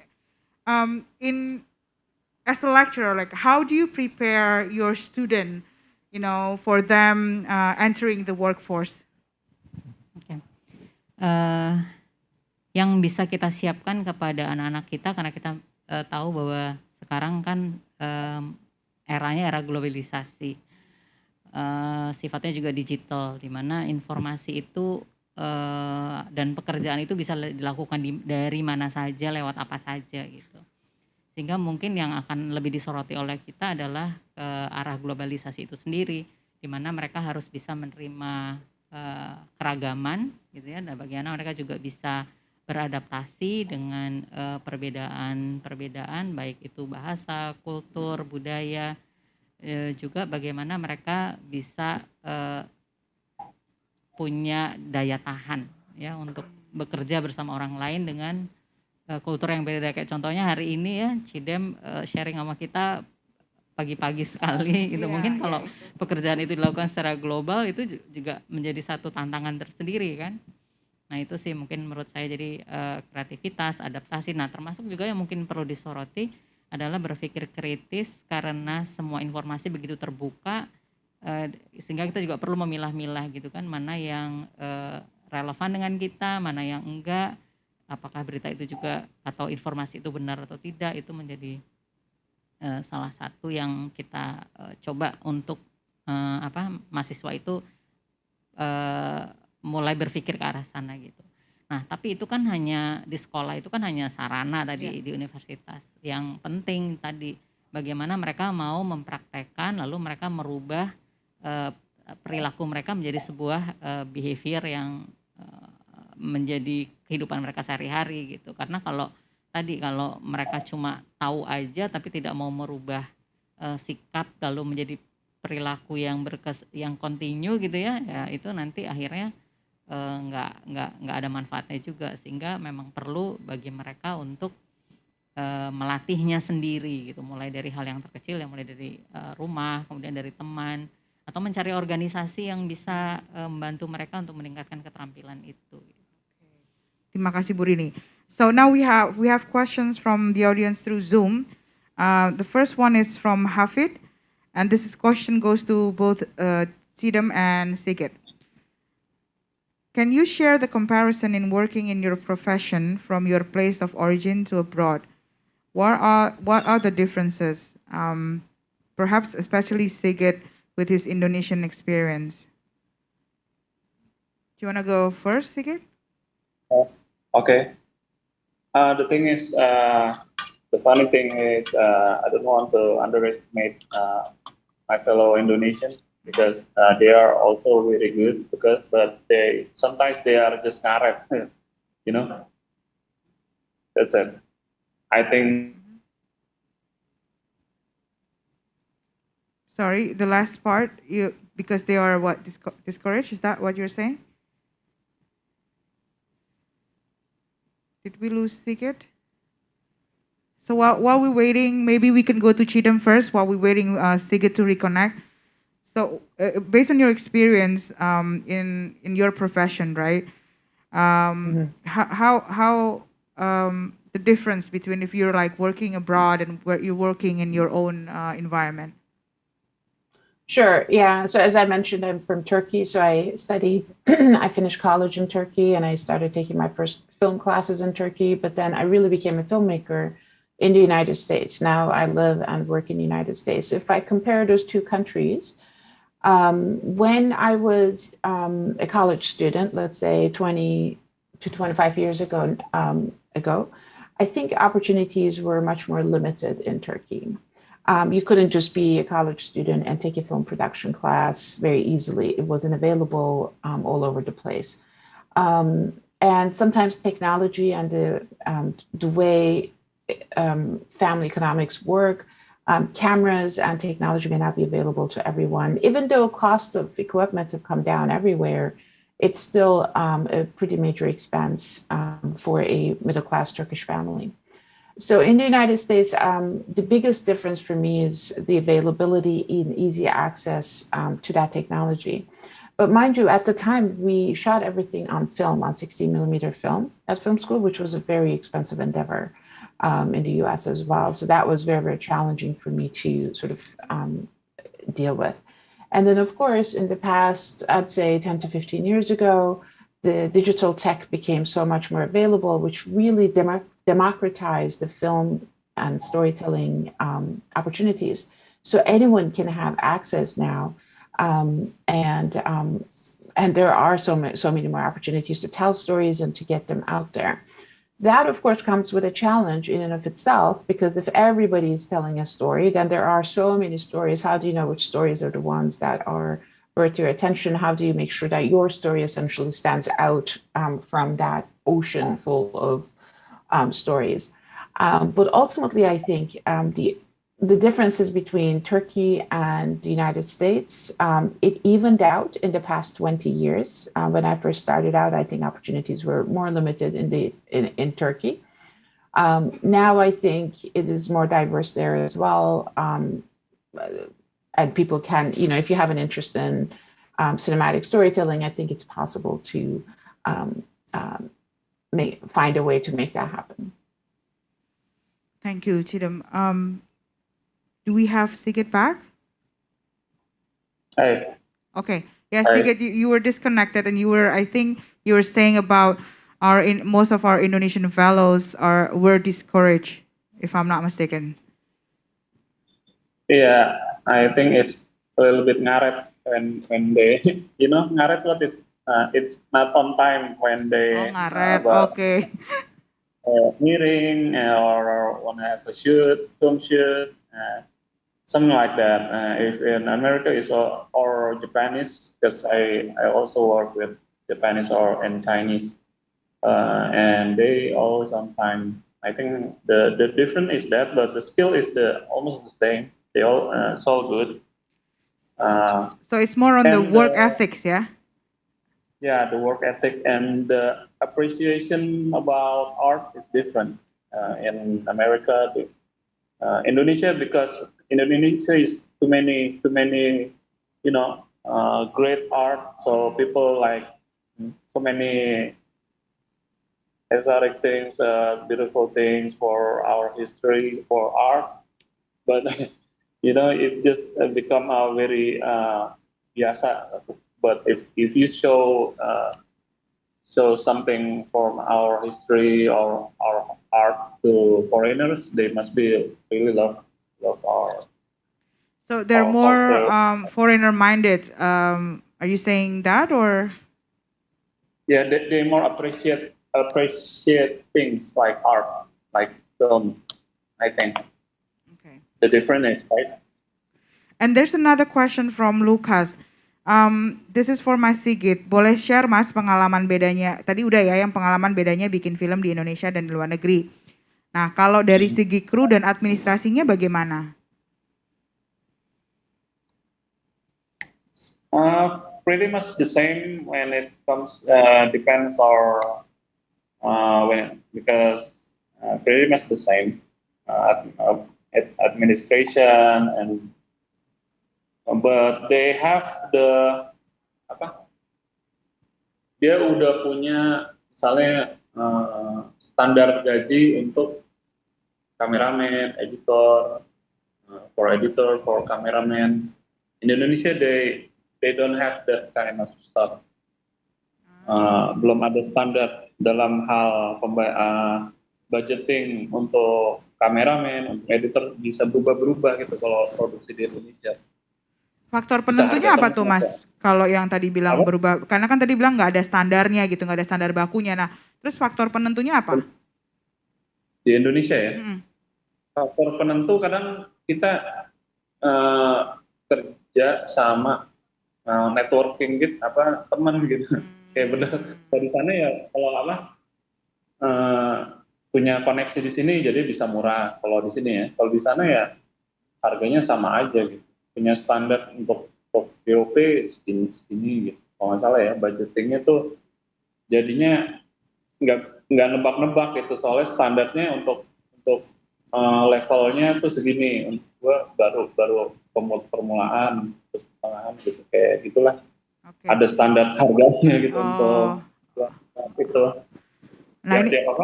as a lecturer, like how do you prepare your student, you know, for them entering the workforce? Oke. Yang bisa kita siapkan kepada anak-anak kita, karena kita tahu bahwa sekarang kan eranya era globalisasi, sifatnya juga digital, di mana informasi itu dan pekerjaan itu bisa dilakukan dari mana saja, lewat apa saja gitu. Sehingga mungkin yang akan lebih disoroti oleh kita adalah ke arah globalisasi itu sendiri, di mana mereka harus bisa menerima keragaman gitu ya, dan bagaimana mereka juga bisa beradaptasi dengan perbedaan-perbedaan, baik itu bahasa, kultur, budaya, juga bagaimana mereka bisa punya daya tahan ya untuk bekerja bersama orang lain dengan kultur yang beda. Kayak contohnya hari ini ya, Cidem sharing sama kita pagi-pagi sekali gitu. Mungkin kalau pekerjaan itu dilakukan secara global itu juga menjadi satu tantangan tersendiri kan. Nah itu sih mungkin menurut saya, jadi kreativitas, adaptasi. Nah termasuk juga yang mungkin perlu disoroti adalah berpikir kritis, karena semua informasi begitu terbuka, sehingga kita juga perlu memilah-milah gitu kan, mana yang relevan dengan kita, mana yang enggak, apakah berita itu juga atau informasi itu benar atau tidak. Itu menjadi salah satu yang kita coba untuk mahasiswa itu mulai berpikir ke arah sana gitu. Nah tapi itu kan hanya di sekolah, itu kan hanya sarana tadi di universitas. Yang penting tadi bagaimana mereka mau mempraktekkan, lalu mereka merubah perilaku mereka menjadi sebuah behavior yang menjadi kehidupan mereka sehari-hari gitu. Karena kalau mereka cuma tahu aja tapi tidak mau merubah sikap lalu menjadi perilaku yang kontinu gitu ya, itu nanti akhirnya nggak ada manfaatnya juga. Sehingga memang perlu bagi mereka untuk melatihnya sendiri gitu, mulai dari hal yang terkecil, yang mulai dari rumah, kemudian dari teman, atau mencari organisasi yang bisa membantu mereka untuk meningkatkan keterampilan itu. Terima kasih Bu Rini. So now we have questions from the audience through Zoom. The first one is from Hafid, and question goes to both Sidam and Sigit. Can you share the comparison in working in your profession from your place of origin to abroad? What are the differences? Perhaps especially Sigit with his Indonesian experience. Do you want to go first, Sigit? Okay. The thing is, the funny thing is, I don't want to underestimate my fellow Indonesians, because they are also very good, but sometimes they are just ngaret, you know. That's it. I think. Sorry, the last part, because they are what, discouraged? Is that what you're saying? Did we lose Sigit? So while we're waiting, maybe we can go to Chidam first while we're waiting Sigit to reconnect. So based on your experience in your profession, right? How the difference between if you're like working abroad and where you're working in your own environment? Sure, yeah. So as I mentioned, I'm from Turkey. So I studied, I finished college in Turkey, and I started taking my first film classes in Turkey. But then I really became a filmmaker in the United States. Now I live and work in the United States. So if I compare those two countries, when I was a college student, let's say 20 to 25 years ago, I think opportunities were much more limited in Turkey. You couldn't just be a college student and take a film production class very easily. It wasn't available all over the place. and sometimes technology and the way family economics work, cameras and technology may not be available to everyone. Even though cost of equipment have come down everywhere, it's still a pretty major expense for a middle-class Turkish family. So in the United States, the biggest difference for me is the availability and easy access to that technology. But mind you, at the time, we shot everything on film, on 16 millimeter film at film school, which was a very expensive endeavor in the US as well. So that was very, very challenging for me to sort of deal with. And then, of course, in the past, I'd say 10 to 15 years ago, the digital tech became so much more available, which really democratized the film and storytelling opportunities. So anyone can have access now. And there are so many more opportunities to tell stories and to get them out there. That, of course, comes with a challenge in and of itself, because if everybody is telling a story, then there are so many stories. How do you know which stories are the ones that are worth your attention? How do you make sure that your story essentially stands out from that ocean full of stories? But ultimately, I think the differences between Turkey and the United States, it evened out in the past 20 years. When I first started out, I think opportunities were more limited in Turkey. Now I think it is more diverse there as well. And people can, if you have an interest in cinematic storytelling, I think it's possible to find a way to make that happen. Thank you, Chidam. Do we have Sigit back? Hey, Okay. Yeah, Hi. Sigit, you were disconnected, and I think you were saying about most of our Indonesian fellows were discouraged, if I'm not mistaken. Yeah, I think it's a little bit ngaret when they, ngaret what it's not on time when they Ngaret, okay. meeting or want to have a film shoot, something like that. If in America is or Japanese, because I also work with Japanese and Chinese, and they always on time. I think the difference is that, but the skill is almost the same. They all so good. So it's more on the work ethics, yeah? Yeah, the work ethic and the appreciation about art is different in America. Indonesia, because in Indonesia is too many, great art. So people like so many exotic things, beautiful things for our history, for art. But it just become a very biasa. But if you show something from our history or our art to foreigners, they must be really love our. So they're more foreigner-minded. Are you saying that, or? Yeah, they more appreciate things like art, like film. I think. Okay. The difference is right. And there's another question from Lucas. This is for Mas Sigit. Boleh share Mas pengalaman bedanya? Tadi udah ya, yang pengalaman bedanya bikin film di Indonesia dan di luar negeri. Nah, kalau dari segi kru dan administrasinya bagaimana? Pretty much the same when it comes. Depends because pretty much the same. Administration but they have dia udah punya misalnya standar gaji untuk kameramen, editor, for cameraman. In Indonesia they don't have that kind of stuff. Belum ada standar dalam hal budgeting untuk kameramen, untuk editor bisa berubah-berubah gitu kalau produksi di Indonesia. Faktor penentunya apa tuh Mas? Kalau yang tadi bilang berubah, karena kan tadi bilang nggak ada standarnya gitu, nggak ada standar bakunya. Nah, terus faktor penentunya apa? Di Indonesia ya? Faktor penentu kadang kita kerja sama networking gitu, teman gitu. Kayak bener. Kalau di sana ya kalau apa eh, punya koneksi di sini jadi bisa murah. Kalau di sini ya, kalau di sana ya harganya sama aja gitu. Punya standar untuk POP segini gitu. Kalau nggak salah ya, budgetingnya tuh jadinya nggak nebak-nebak gitu. Soalnya standarnya untuk levelnya tuh segini. Untuk gua baru permulaan terus pertengahan gitu kayak gitulah. Oke. Ada standar harganya gitu Oh. untuk itu. Nah ini, Tiap apa?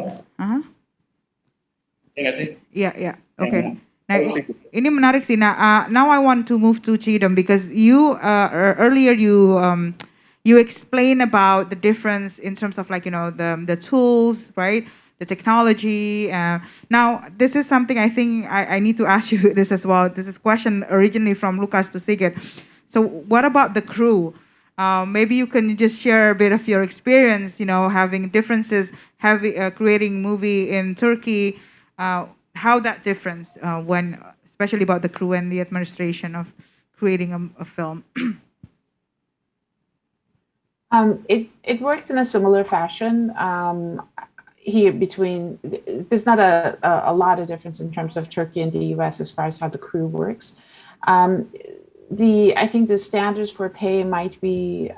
Iya nggak sih? ya, oke. Yang Nah, terus sih gitu. ini menarik sih. Nah, now I want to move to Chidam because you earlier you explain about the difference in terms of like the tools, right? The technology. Now, this is something I think I need to ask you this as well. This is a question originally from Lucas to Sigurd. So, what about the crew? Maybe you can just share a bit of your experience, having differences, creating movie in Turkey, how that difference especially about the crew and the administration of creating a film. It works in a similar fashion. Here there's not a lot of difference in terms of Turkey and the US as far as how the crew works. I think the standards for pay might be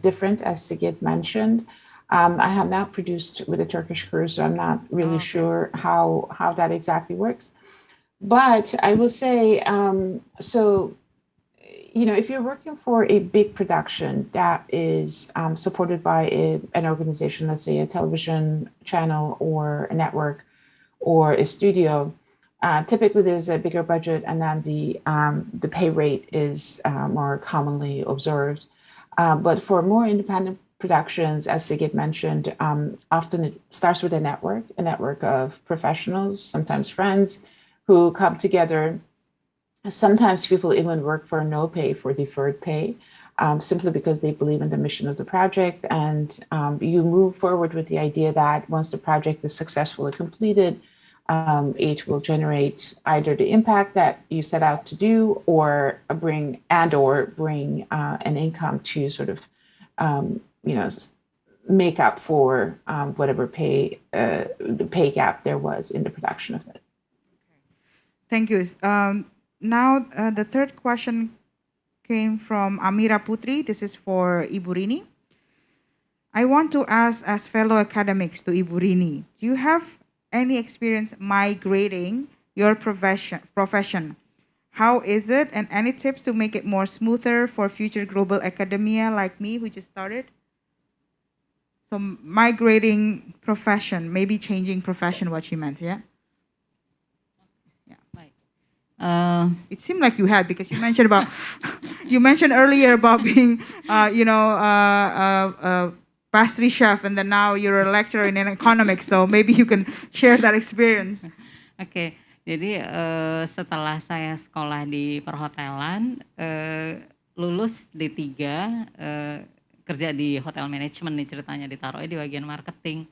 different, as Sigit mentioned. I have not produced with a Turkish crew, so I'm not really sure how that exactly works. But I will say, if you're working for a big production that is supported by an organization, let's say a television channel or a network or a studio, typically there's a bigger budget, and then the pay rate is more commonly observed. But for more independent productions, as Sigit mentioned, often it starts with a network of professionals, sometimes friends, who come together. Sometimes people even work for no pay, for deferred pay, simply because they believe in the mission of the project. And you move forward with the idea that once the project is successfully completed, it will generate either the impact that you set out to do, or bring an income to sort of, make up for whatever the pay gap there was in the production of it. Thank you. Now, the third question came from Amira Putri. This is for Ibu Rini. I want to ask, as fellow academics, to Ibu Rini, do you have any experience migrating your profession? How is it, and any tips to make it more smoother for future global academia like me, who just started? So migrating profession, maybe changing profession, what she meant, yeah? It seemed like you had, because you mentioned earlier about being, pastry chef, and then now you're a lecturer in economics. So maybe you can share that experience. Oke, jadi setelah saya sekolah di perhotelan, lulus D3, kerja di hotel manajemen nih ceritanya, ditaruhnya di bagian marketing.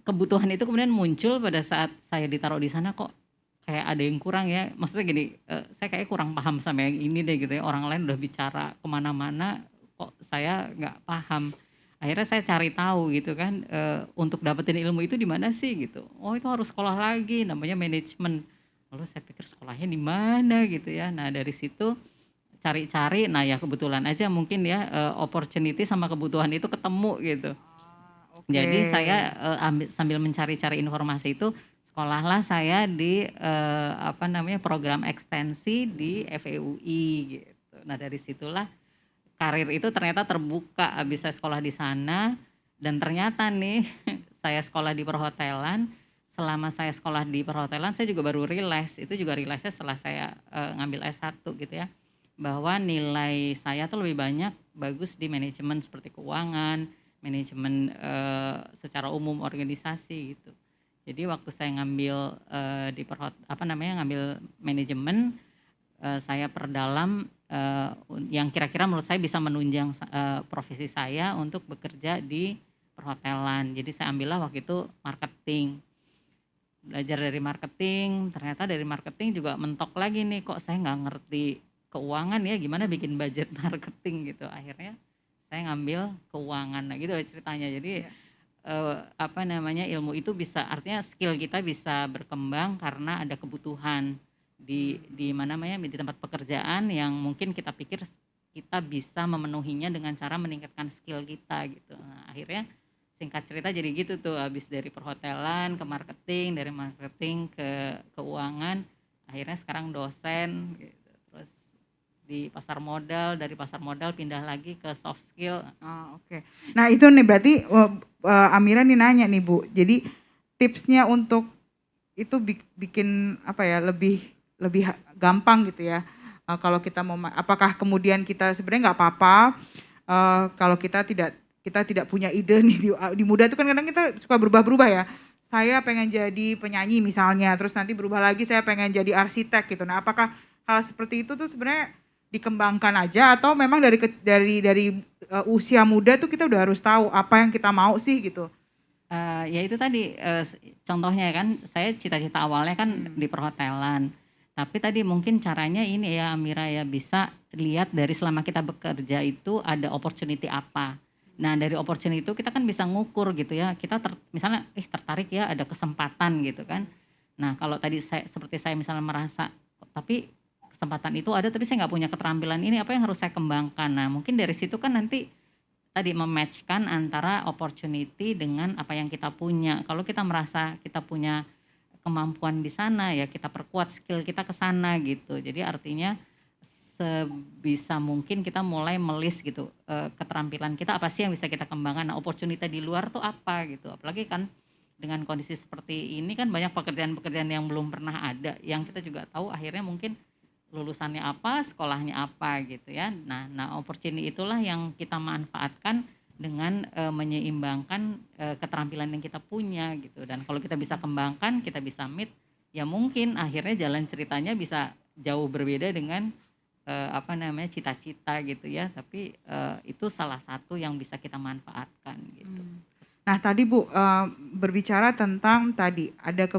Kebutuhan itu kemudian muncul pada saat saya ditaruh di sana, kok kayak ada yang kurang ya. Maksudnya gini, saya kayak kurang paham sama yang ini deh gitu ya. Orang lain udah bicara kemana-mana, kok saya nggak paham. Akhirnya saya cari tahu gitu kan, untuk dapetin ilmu itu di mana sih gitu. Oh, itu harus sekolah lagi, namanya manajemen. Lalu saya pikir sekolahnya di mana gitu ya. Nah dari situ cari-cari, nah ya kebetulan aja mungkin ya, opportunity sama kebutuhan itu ketemu gitu. Jadi saya sambil mencari-cari informasi itu, sekolahlah saya di program ekstensi di FEUI gitu. Nah dari situlah karir itu ternyata terbuka habis saya sekolah di sana, dan ternyata nih saya sekolah di perhotelan. Selama saya sekolah di perhotelan, saya juga baru realize, itu juga realize-nya setelah saya ngambil S1 gitu ya, bahwa nilai saya tuh lebih banyak bagus di manajemen seperti keuangan, manajemen secara umum organisasi gitu. Jadi waktu saya ngambil ngambil manajemen, saya perdalam yang kira-kira menurut saya bisa menunjang profesi saya untuk bekerja di perhotelan. Jadi saya ambillah waktu itu marketing. Belajar dari marketing, ternyata dari marketing juga mentok lagi nih, kok saya nggak ngerti keuangan ya, gimana bikin budget marketing gitu. Akhirnya saya ngambil keuangan, nah gitu ceritanya. Jadi apa namanya, ilmu itu bisa, artinya skill kita bisa berkembang karena ada kebutuhan di mana namanya, di tempat pekerjaan yang mungkin kita pikir kita bisa memenuhinya dengan cara meningkatkan skill kita gitu. Nah, akhirnya singkat cerita jadi gitu tuh, habis dari perhotelan ke marketing, dari marketing ke keuangan, akhirnya sekarang dosen gitu. Terus di pasar modal, dari pasar modal pindah lagi ke soft skill. Oke. Nah itu nih berarti Amira nih nanya nih Bu, jadi tipsnya untuk itu bikin apa ya, lebih gampang gitu ya. Kalau kita mau, apakah kemudian kita sebenarnya nggak apa-apa kalau kita tidak punya ide nih di muda itu kan kadang kita suka berubah-berubah ya. Saya pengen jadi penyanyi misalnya, terus nanti berubah lagi saya pengen jadi arsitek gitu. Nah, apakah hal seperti itu tuh sebenarnya dikembangkan aja atau memang dari usia muda tuh kita udah harus tahu apa yang kita mau sih gitu? Ya itu tadi contohnya kan, saya cita-cita awalnya kan di perhotelan. Tapi tadi mungkin caranya ini ya Amira ya, bisa lihat dari selama kita bekerja itu ada opportunity apa. Nah dari opportunity itu kita kan bisa ngukur gitu ya, kita misalnya tertarik ya, ada kesempatan gitu kan. Nah kalau tadi seperti saya misalnya merasa, tapi kesempatan itu ada tapi saya nggak punya keterampilan ini, apa yang harus saya kembangkan. Nah mungkin dari situ kan nanti tadi mematchkan antara opportunity dengan apa yang kita punya. Kalau kita merasa kita punya kemampuan di sana ya kita perkuat skill kita ke sana gitu. Jadi artinya sebisa mungkin kita mulai melis gitu keterampilan kita apa sih yang bisa kita kembangkan. Nah, opportunity di luar tuh apa gitu. Apalagi kan dengan kondisi seperti ini kan banyak pekerjaan-pekerjaan yang belum pernah ada, yang kita juga tahu akhirnya mungkin lulusannya apa, sekolahnya apa gitu ya. Nah opportunity itulah yang kita manfaatkan dengan menyeimbangkan keterampilan yang kita punya gitu. Dan kalau kita bisa kembangkan, kita bisa meet, ya mungkin akhirnya jalan ceritanya bisa jauh berbeda dengan apa namanya, cita-cita gitu ya. Tapi itu salah satu yang bisa kita manfaatkan gitu. Nah tadi Bu berbicara tentang tadi ada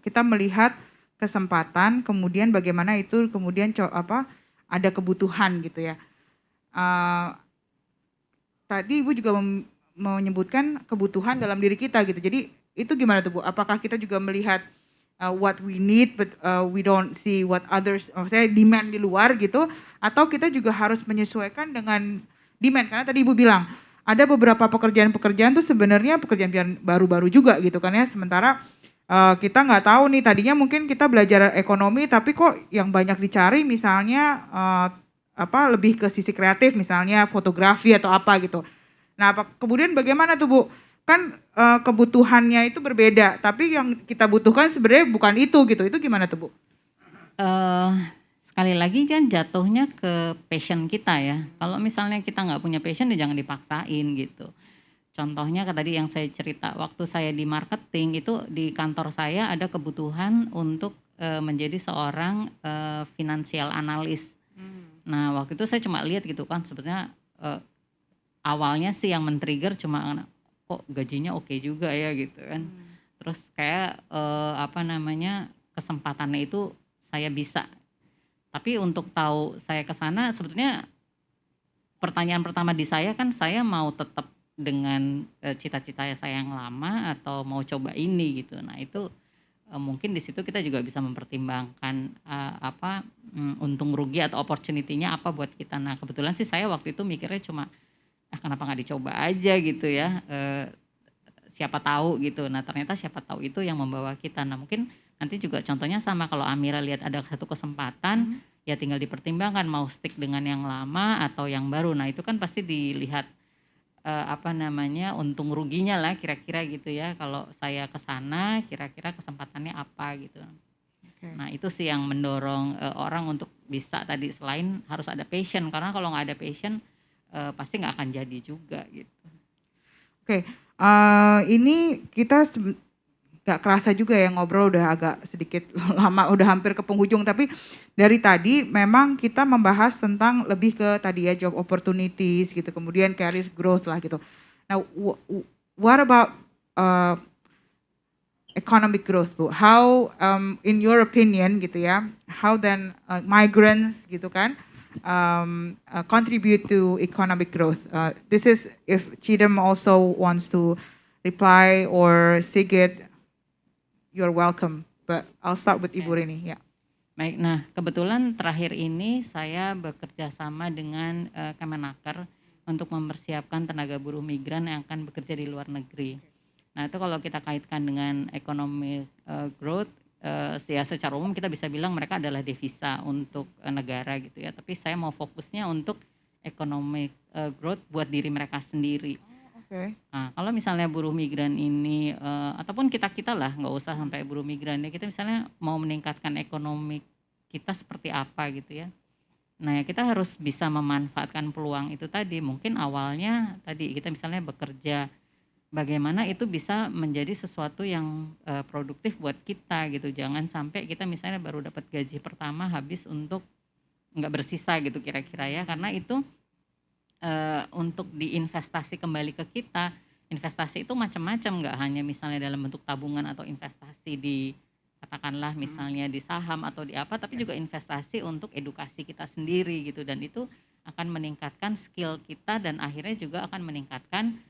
kita melihat kesempatan, kemudian bagaimana itu kemudian ada kebutuhan gitu ya. Tadi Ibu juga menyebutkan kebutuhan dalam diri kita gitu. Jadi itu gimana tuh Bu? Apakah kita juga melihat what we need but we don't see what others, maksudnya demand di luar gitu, atau kita juga harus menyesuaikan dengan demand? Karena tadi Ibu bilang ada beberapa pekerjaan-pekerjaan tuh sebenarnya pekerjaan baru-baru juga gitu kan ya. Sementara kita nggak tahu nih, tadinya mungkin kita belajar ekonomi tapi kok yang banyak dicari misalnya lebih ke sisi kreatif, misalnya fotografi atau apa gitu. Nah kemudian bagaimana tuh Bu? Kan kebutuhannya itu berbeda, tapi yang kita butuhkan sebenarnya bukan itu gitu. Itu gimana tuh Bu? Sekali lagi kan jatuhnya ke passion kita ya. Kalau misalnya kita nggak punya passion ya jangan dipaksain gitu. Contohnya tadi yang saya cerita, waktu saya di marketing itu di kantor saya ada kebutuhan untuk menjadi seorang financial analyst. Nah waktu itu saya cuma lihat gitu kan, sebetulnya awalnya sih yang men-trigger cuma kok gajinya oke juga ya gitu kan. Terus kayak kesempatannya itu saya bisa. Tapi untuk tahu saya ke sana, sebetulnya pertanyaan pertama di saya kan, saya mau tetap dengan cita-cita saya yang lama atau mau coba ini gitu. Nah itu mungkin di situ kita juga bisa mempertimbangkan untung rugi atau opportunity-nya apa buat kita. Nah kebetulan sih saya waktu itu mikirnya cuma kenapa nggak dicoba aja gitu ya, siapa tahu gitu. Nah ternyata siapa tahu itu yang membawa kita. Nah mungkin nanti juga contohnya sama, kalau Amira lihat ada satu kesempatan, ya tinggal dipertimbangkan mau stick dengan yang lama atau yang baru. Nah itu kan pasti dilihat untung ruginya lah kira-kira gitu ya. Kalau saya ke sana kira-kira kesempatannya apa gitu. Nah itu sih yang mendorong orang untuk bisa tadi, selain harus ada passion, karena kalau nggak ada passion pasti nggak akan jadi juga gitu. Oke, ini kita nggak kerasa juga ya ngobrol udah agak sedikit lama, udah hampir ke penghujung. Tapi dari tadi memang kita membahas tentang lebih ke tadi ya, job opportunities gitu, kemudian career growth lah gitu. Nah, what about economic growth Bu? How in your opinion gitu ya, how then migrants gitu kan contribute to economic growth? This is if Chidam also wants to reply or Sigit, you're welcome. But I'll start with Ibu Rini. Yeah. Baik, nah kebetulan terakhir ini saya bekerja sama dengan Kemenaker untuk mempersiapkan tenaga buruh migran yang akan bekerja di luar negeri. Nah itu kalau kita kaitkan dengan economic growth, ya secara umum kita bisa bilang mereka adalah devisa untuk negara gitu ya. Tapi saya mau fokusnya untuk economic growth buat diri mereka sendiri. Okay. Nah, kalau misalnya buruh migran ini ataupun kita lah, nggak usah sampai buruh migran ya, kita misalnya mau meningkatkan ekonomi kita seperti apa gitu ya. Nah, ya kita harus bisa memanfaatkan peluang itu tadi. Mungkin awalnya tadi kita misalnya bekerja, bagaimana itu bisa menjadi sesuatu yang produktif buat kita gitu. Jangan sampai kita misalnya baru dapat gaji pertama habis untuk nggak bersisa gitu kira-kira ya, karena itu untuk diinvestasi kembali ke kita. Investasi itu macam-macam, nggak hanya misalnya dalam bentuk tabungan atau investasi di katakanlah misalnya di saham atau di apa, tapi juga investasi untuk edukasi kita sendiri gitu, dan itu akan meningkatkan skill kita dan akhirnya juga akan meningkatkan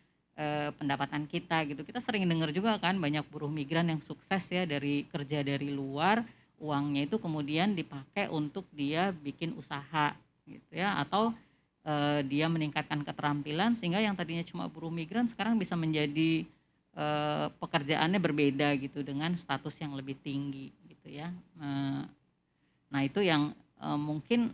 pendapatan kita gitu. Kita sering dengar juga kan banyak buruh migran yang sukses ya dari kerja dari luar, uangnya itu kemudian dipakai untuk dia bikin usaha gitu ya, atau dia meningkatkan keterampilan sehingga yang tadinya cuma buruh migran sekarang bisa menjadi pekerjaannya berbeda gitu dengan status yang lebih tinggi gitu ya. Nah itu yang mungkin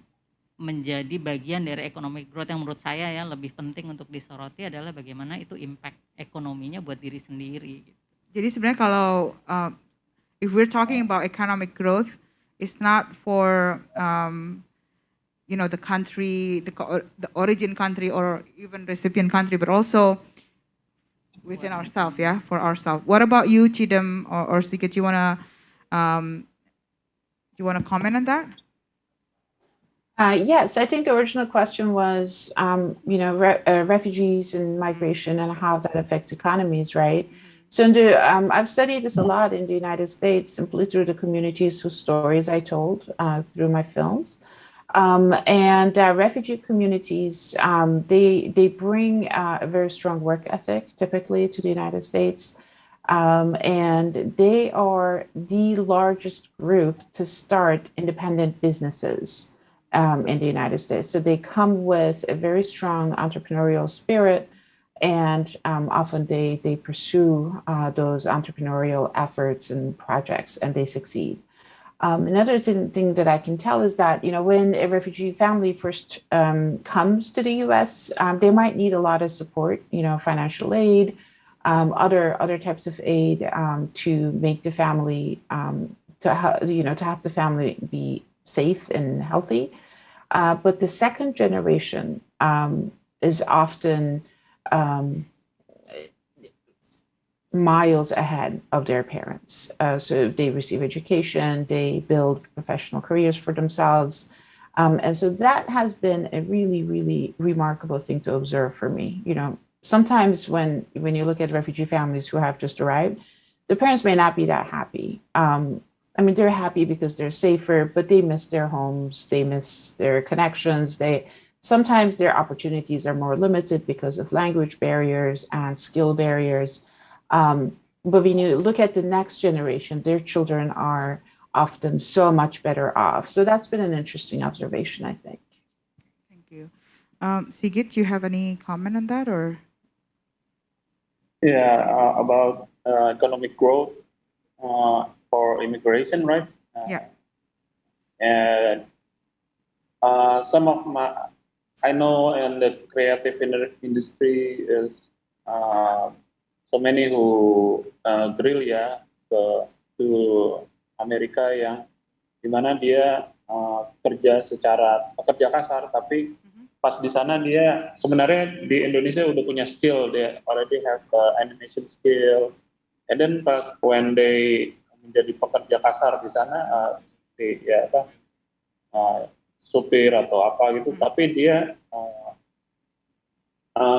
menjadi bagian dari economic growth yang menurut saya ya lebih penting untuk disoroti adalah bagaimana itu impact ekonominya buat diri sendiri. Gitu. Jadi sebenarnya kalau if we're talking about economic growth, it's not for the country, the origin country or even recipient country, but also within ourselves, yeah, for ourselves. What about you, Chidam or Sigit? You wanna comment on that? Yes, I think the original question was, refugees and migration and how that affects economies, right? So I've studied this a lot in the United States simply through the communities whose stories I told through my films. And refugee communities, they bring a very strong work ethic typically to the United States. And they are the largest group to start independent businesses in the United States. So they come with a very strong entrepreneurial spirit, and often they pursue those entrepreneurial efforts and projects, and they succeed. Another thing that I can tell is that, when a refugee family first comes to the U.S., they might need a lot of support, financial aid, other types of aid to make the family, to have the family be safe and healthy. But the second generation is often miles ahead of their parents. So they receive education, they build professional careers for themselves. And so that has been a really, really remarkable thing to observe for me. Sometimes when you look at refugee families who have just arrived, the parents may not be that happy. They're happy because they're safer, but they miss their homes, they miss their connections. Sometimes their opportunities are more limited because of language barriers and skill barriers. But when you look at the next generation, their children are often so much better off. So that's been an interesting observation, I think. Thank you. Sigit, do you have any comment on that, or? Yeah, about economic growth for immigration, right? Yeah. And some of I know in the creative industry is so many who guerrilla to Amerika yang dimana dia kerja kasar, tapi pas di sana dia sebenarnya di Indonesia udah punya skill, dia already have animation skill, and then when they menjadi pekerja kasar di sana seperti supir atau apa gitu, tapi dia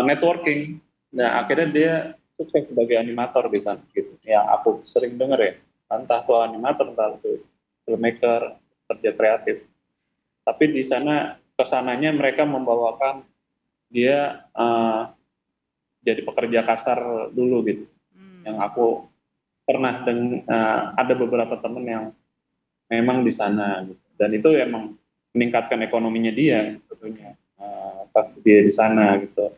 networking, nah akhirnya dia sukses sebagai animator di sana gitu. Yang aku sering dengar ya, entah itu animator, entah itu filmmaker, kerja kreatif. Tapi di sana kesananya mereka membawakan dia jadi pekerja kasar dulu gitu. Yang aku pernah ada beberapa temen yang memang di sana gitu. Dan itu emang meningkatkan ekonominya dia tentunya. Dia di sana gitu,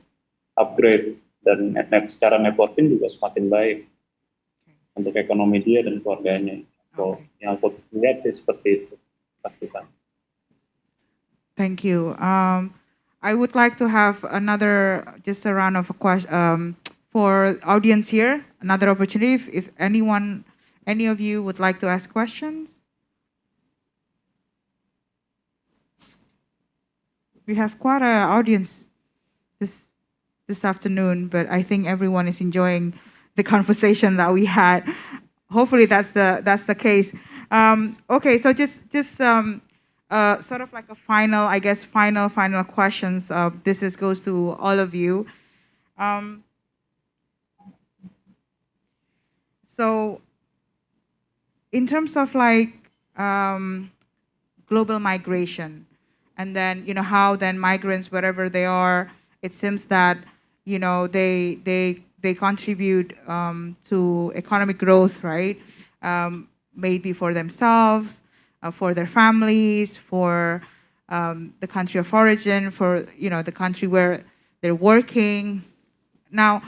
upgrade, dan secara networking juga semakin baik untuk ekonomi dia dan keluarganya. So, yang aku lihat sih seperti itu pas di sana. Thank you. I would like to have another, just a round of a question for audience here. Another opportunity if any of you would like to ask questions. We have quite an audience this afternoon, but I think everyone is enjoying the conversation that we had. Hopefully that's the case. Okay, so just sort of like a final, I guess, final questions. This goes to all of you. So in terms of like global migration, and then how then migrants, wherever they are, it seems that they contribute to economic growth, right? Maybe for themselves, for their families, for the country of origin, for the country where they're working. Now,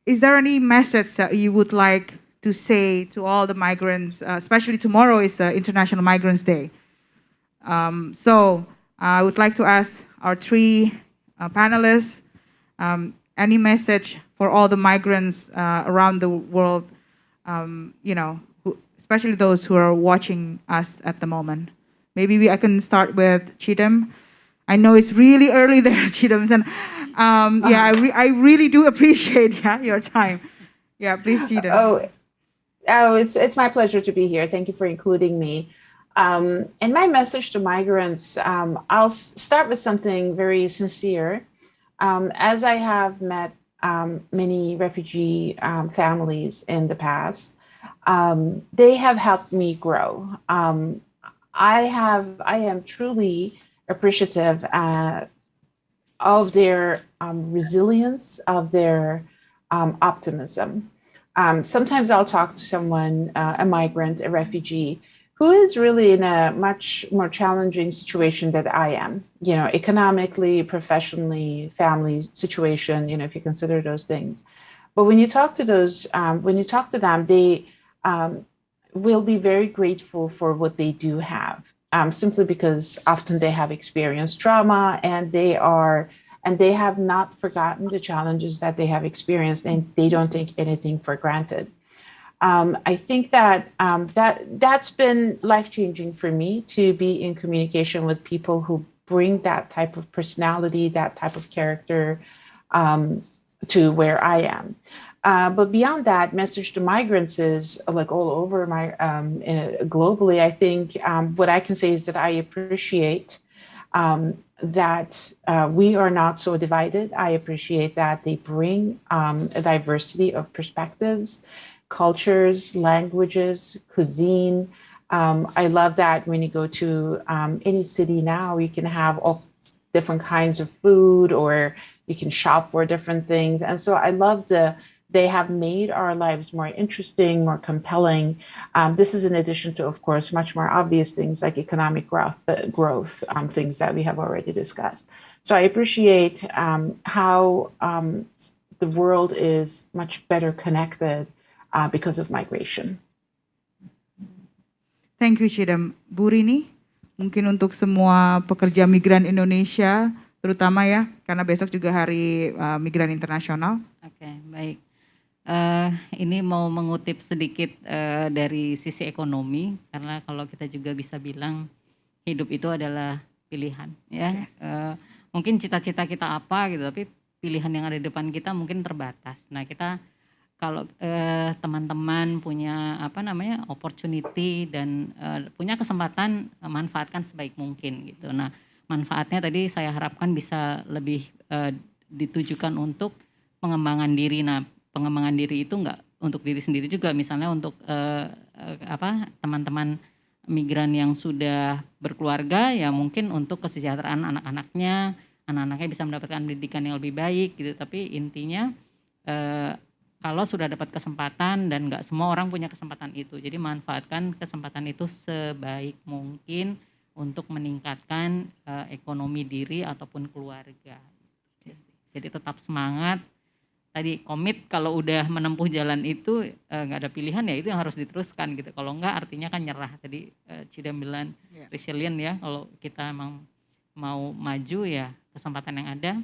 is there any message that you would like to say to all the migrants, especially tomorrow is the International Migrants Day? So I would like to ask our three panelists, any message for all the migrants around the world, especially those who are watching us at the moment. Maybe I can start with Chidam. I know it's really early there, Chidam, and I really do appreciate your time. Yeah, please, Chidam. Oh, it's my pleasure to be here. Thank you for including me. And my message to migrants, I'll start with something very sincere. As I have met many refugee families in the past, they have helped me grow. I am truly appreciative of their resilience, of their optimism. Sometimes I'll talk to someone, a migrant, a refugee, who is really in a much more challenging situation than I am, economically, professionally, family situation, if you consider those things. But when you talk to them, they will be very grateful for what they do have, simply because often they have experienced trauma and they have not forgotten the challenges that they have experienced, and they don't take anything for granted. I think that that's been life-changing for me, to be in communication with people who bring that type of personality, that type of character to where I am. But beyond that, message to migrants is like all over globally. I think what I can say is that I appreciate that we are not so divided. I appreciate that they bring a diversity of perspectives, cultures, languages, cuisine. I love that when you go to any city now, you can have all different kinds of food, or you can shop for different things. And so I love they have made our lives more interesting, more compelling. This is in addition to, of course, much more obvious things like economic growth, things that we have already discussed. So I appreciate how the world is much better connected because of migration. Thank you, Chidam. Bu Rini, mungkin untuk semua pekerja migran Indonesia, terutama ya, karena besok juga Hari Migran Internasional. Oke, baik. Ini mau mengutip sedikit dari sisi ekonomi, karena kalau kita juga bisa bilang hidup itu adalah pilihan, ya. Yes. Mungkin cita-cita kita apa gitu, tapi pilihan yang ada di depan kita mungkin terbatas. Nah, kita kalau teman-teman punya opportunity dan punya kesempatan, manfaatkan sebaik mungkin gitu. Nah, manfaatnya tadi saya harapkan bisa lebih ditujukan untuk pengembangan diri. Nah, pengembangan diri itu enggak untuk diri sendiri juga, misalnya untuk teman-teman migran yang sudah berkeluarga ya mungkin untuk kesejahteraan anak-anaknya bisa mendapatkan pendidikan yang lebih baik gitu. Tapi intinya kalau sudah dapat kesempatan dan nggak semua orang punya kesempatan itu, jadi manfaatkan kesempatan itu sebaik mungkin untuk meningkatkan ekonomi diri ataupun keluarga. Jadi tetap semangat. Tadi komit kalau udah menempuh jalan itu nggak ada pilihan ya itu yang harus diteruskan gitu. Kalau enggak artinya kan nyerah. Tadi Cida bilang resilient ya, kalau kita emang mau maju ya kesempatan yang ada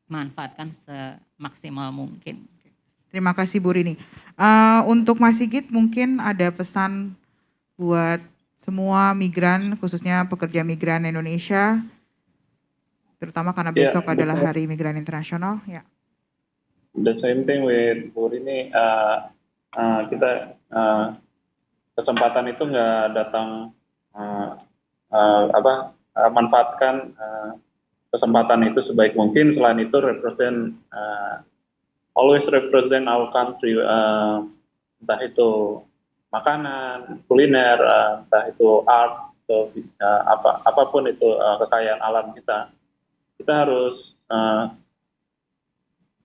manfaatkan semaksimal mungkin. Terima kasih Bu Rini. Untuk Mas Sigit mungkin ada pesan buat semua migran, khususnya pekerja migran Indonesia, terutama karena besok adalah Hari Migran Internasional. Ya. The same thing with Bu Rini, kita kesempatan itu nggak datang manfaatkan kesempatan itu sebaik mungkin. Selain itu always represent our country, entah itu makanan, kuliner, entah itu art, atau apapun itu kekayaan alam kita harus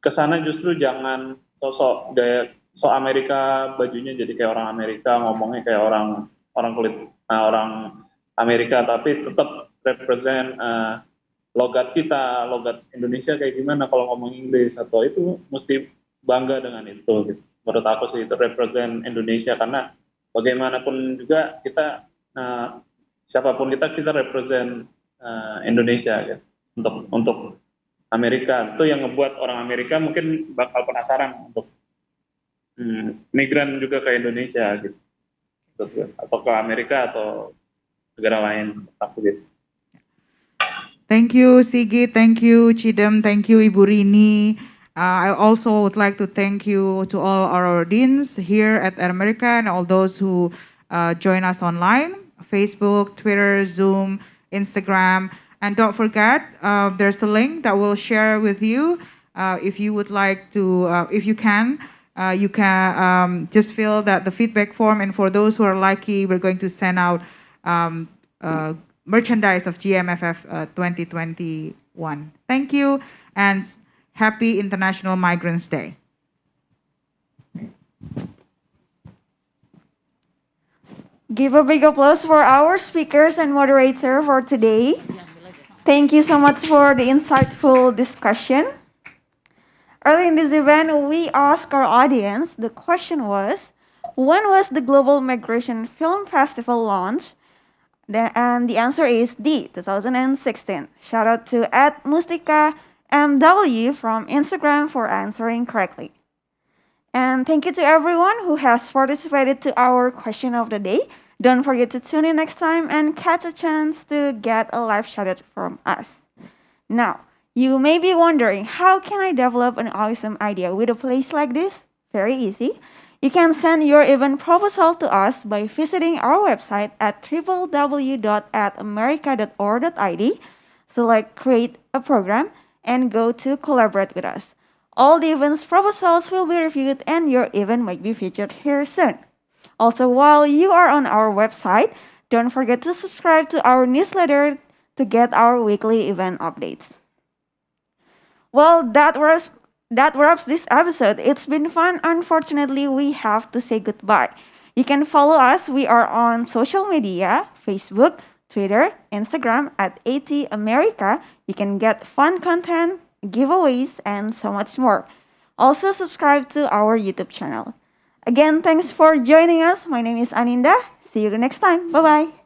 kesana justru jangan sosok gaya Amerika, bajunya jadi kayak orang Amerika, ngomongnya kayak orang kulit orang Amerika, tapi tetap represent logat kita, logat Indonesia kayak gimana kalau ngomong Inggris, atau itu mesti bangga dengan itu gitu. Menurut aku sih itu represent Indonesia, karena bagaimanapun juga kita siapapun kita represent Indonesia gitu. Untuk Amerika, itu yang ngebuat orang Amerika mungkin bakal penasaran untuk migran juga ke Indonesia gitu, atau ke Amerika atau negara lain, aku gitu. Thank you Sigit, thank you Cidem, thank you Ibu Rini. I also would like to thank you to all our audience here at America and all those who join us online, Facebook, Twitter, Zoom, Instagram. And don't forget, there's a link that we'll share with you. If you would like to, if you can just fill the feedback form. And for those who are lucky, we're going to send out merchandise of GMFF 2021. Thank you, and happy International Migrants Day. Give a big applause for our speakers and moderator for today. Thank you so much for the insightful discussion. Earlier in this event, we asked our audience, the question was, when was the Global Migration Film Festival launched? And the answer is D, 2016. Shout out to @MustikaMW from Instagram for answering correctly. And thank you to everyone who has participated to our question of the day. Don't forget to tune in next time and catch a chance to get a live shout out from us. Now, you may be wondering, how can I develop an awesome idea with a place like this? Very easy. You can send your event proposal to us by visiting our website at www.america.org.id, select Create a Program, and go to Collaborate with us. All the event's proposals will be reviewed and your event might be featured here soon. Also, while you are on our website, don't forget to subscribe to our newsletter to get our weekly event updates. Well, that wraps this episode. It's been fun. Unfortunately, we have to say goodbye. You can follow us. We are on social media, Facebook, Twitter, Instagram at AT America. You can get fun content, giveaways, and so much more. Also, subscribe to our YouTube channel. Again, thanks for joining us. My name is Aninda. See you next time. Bye-bye.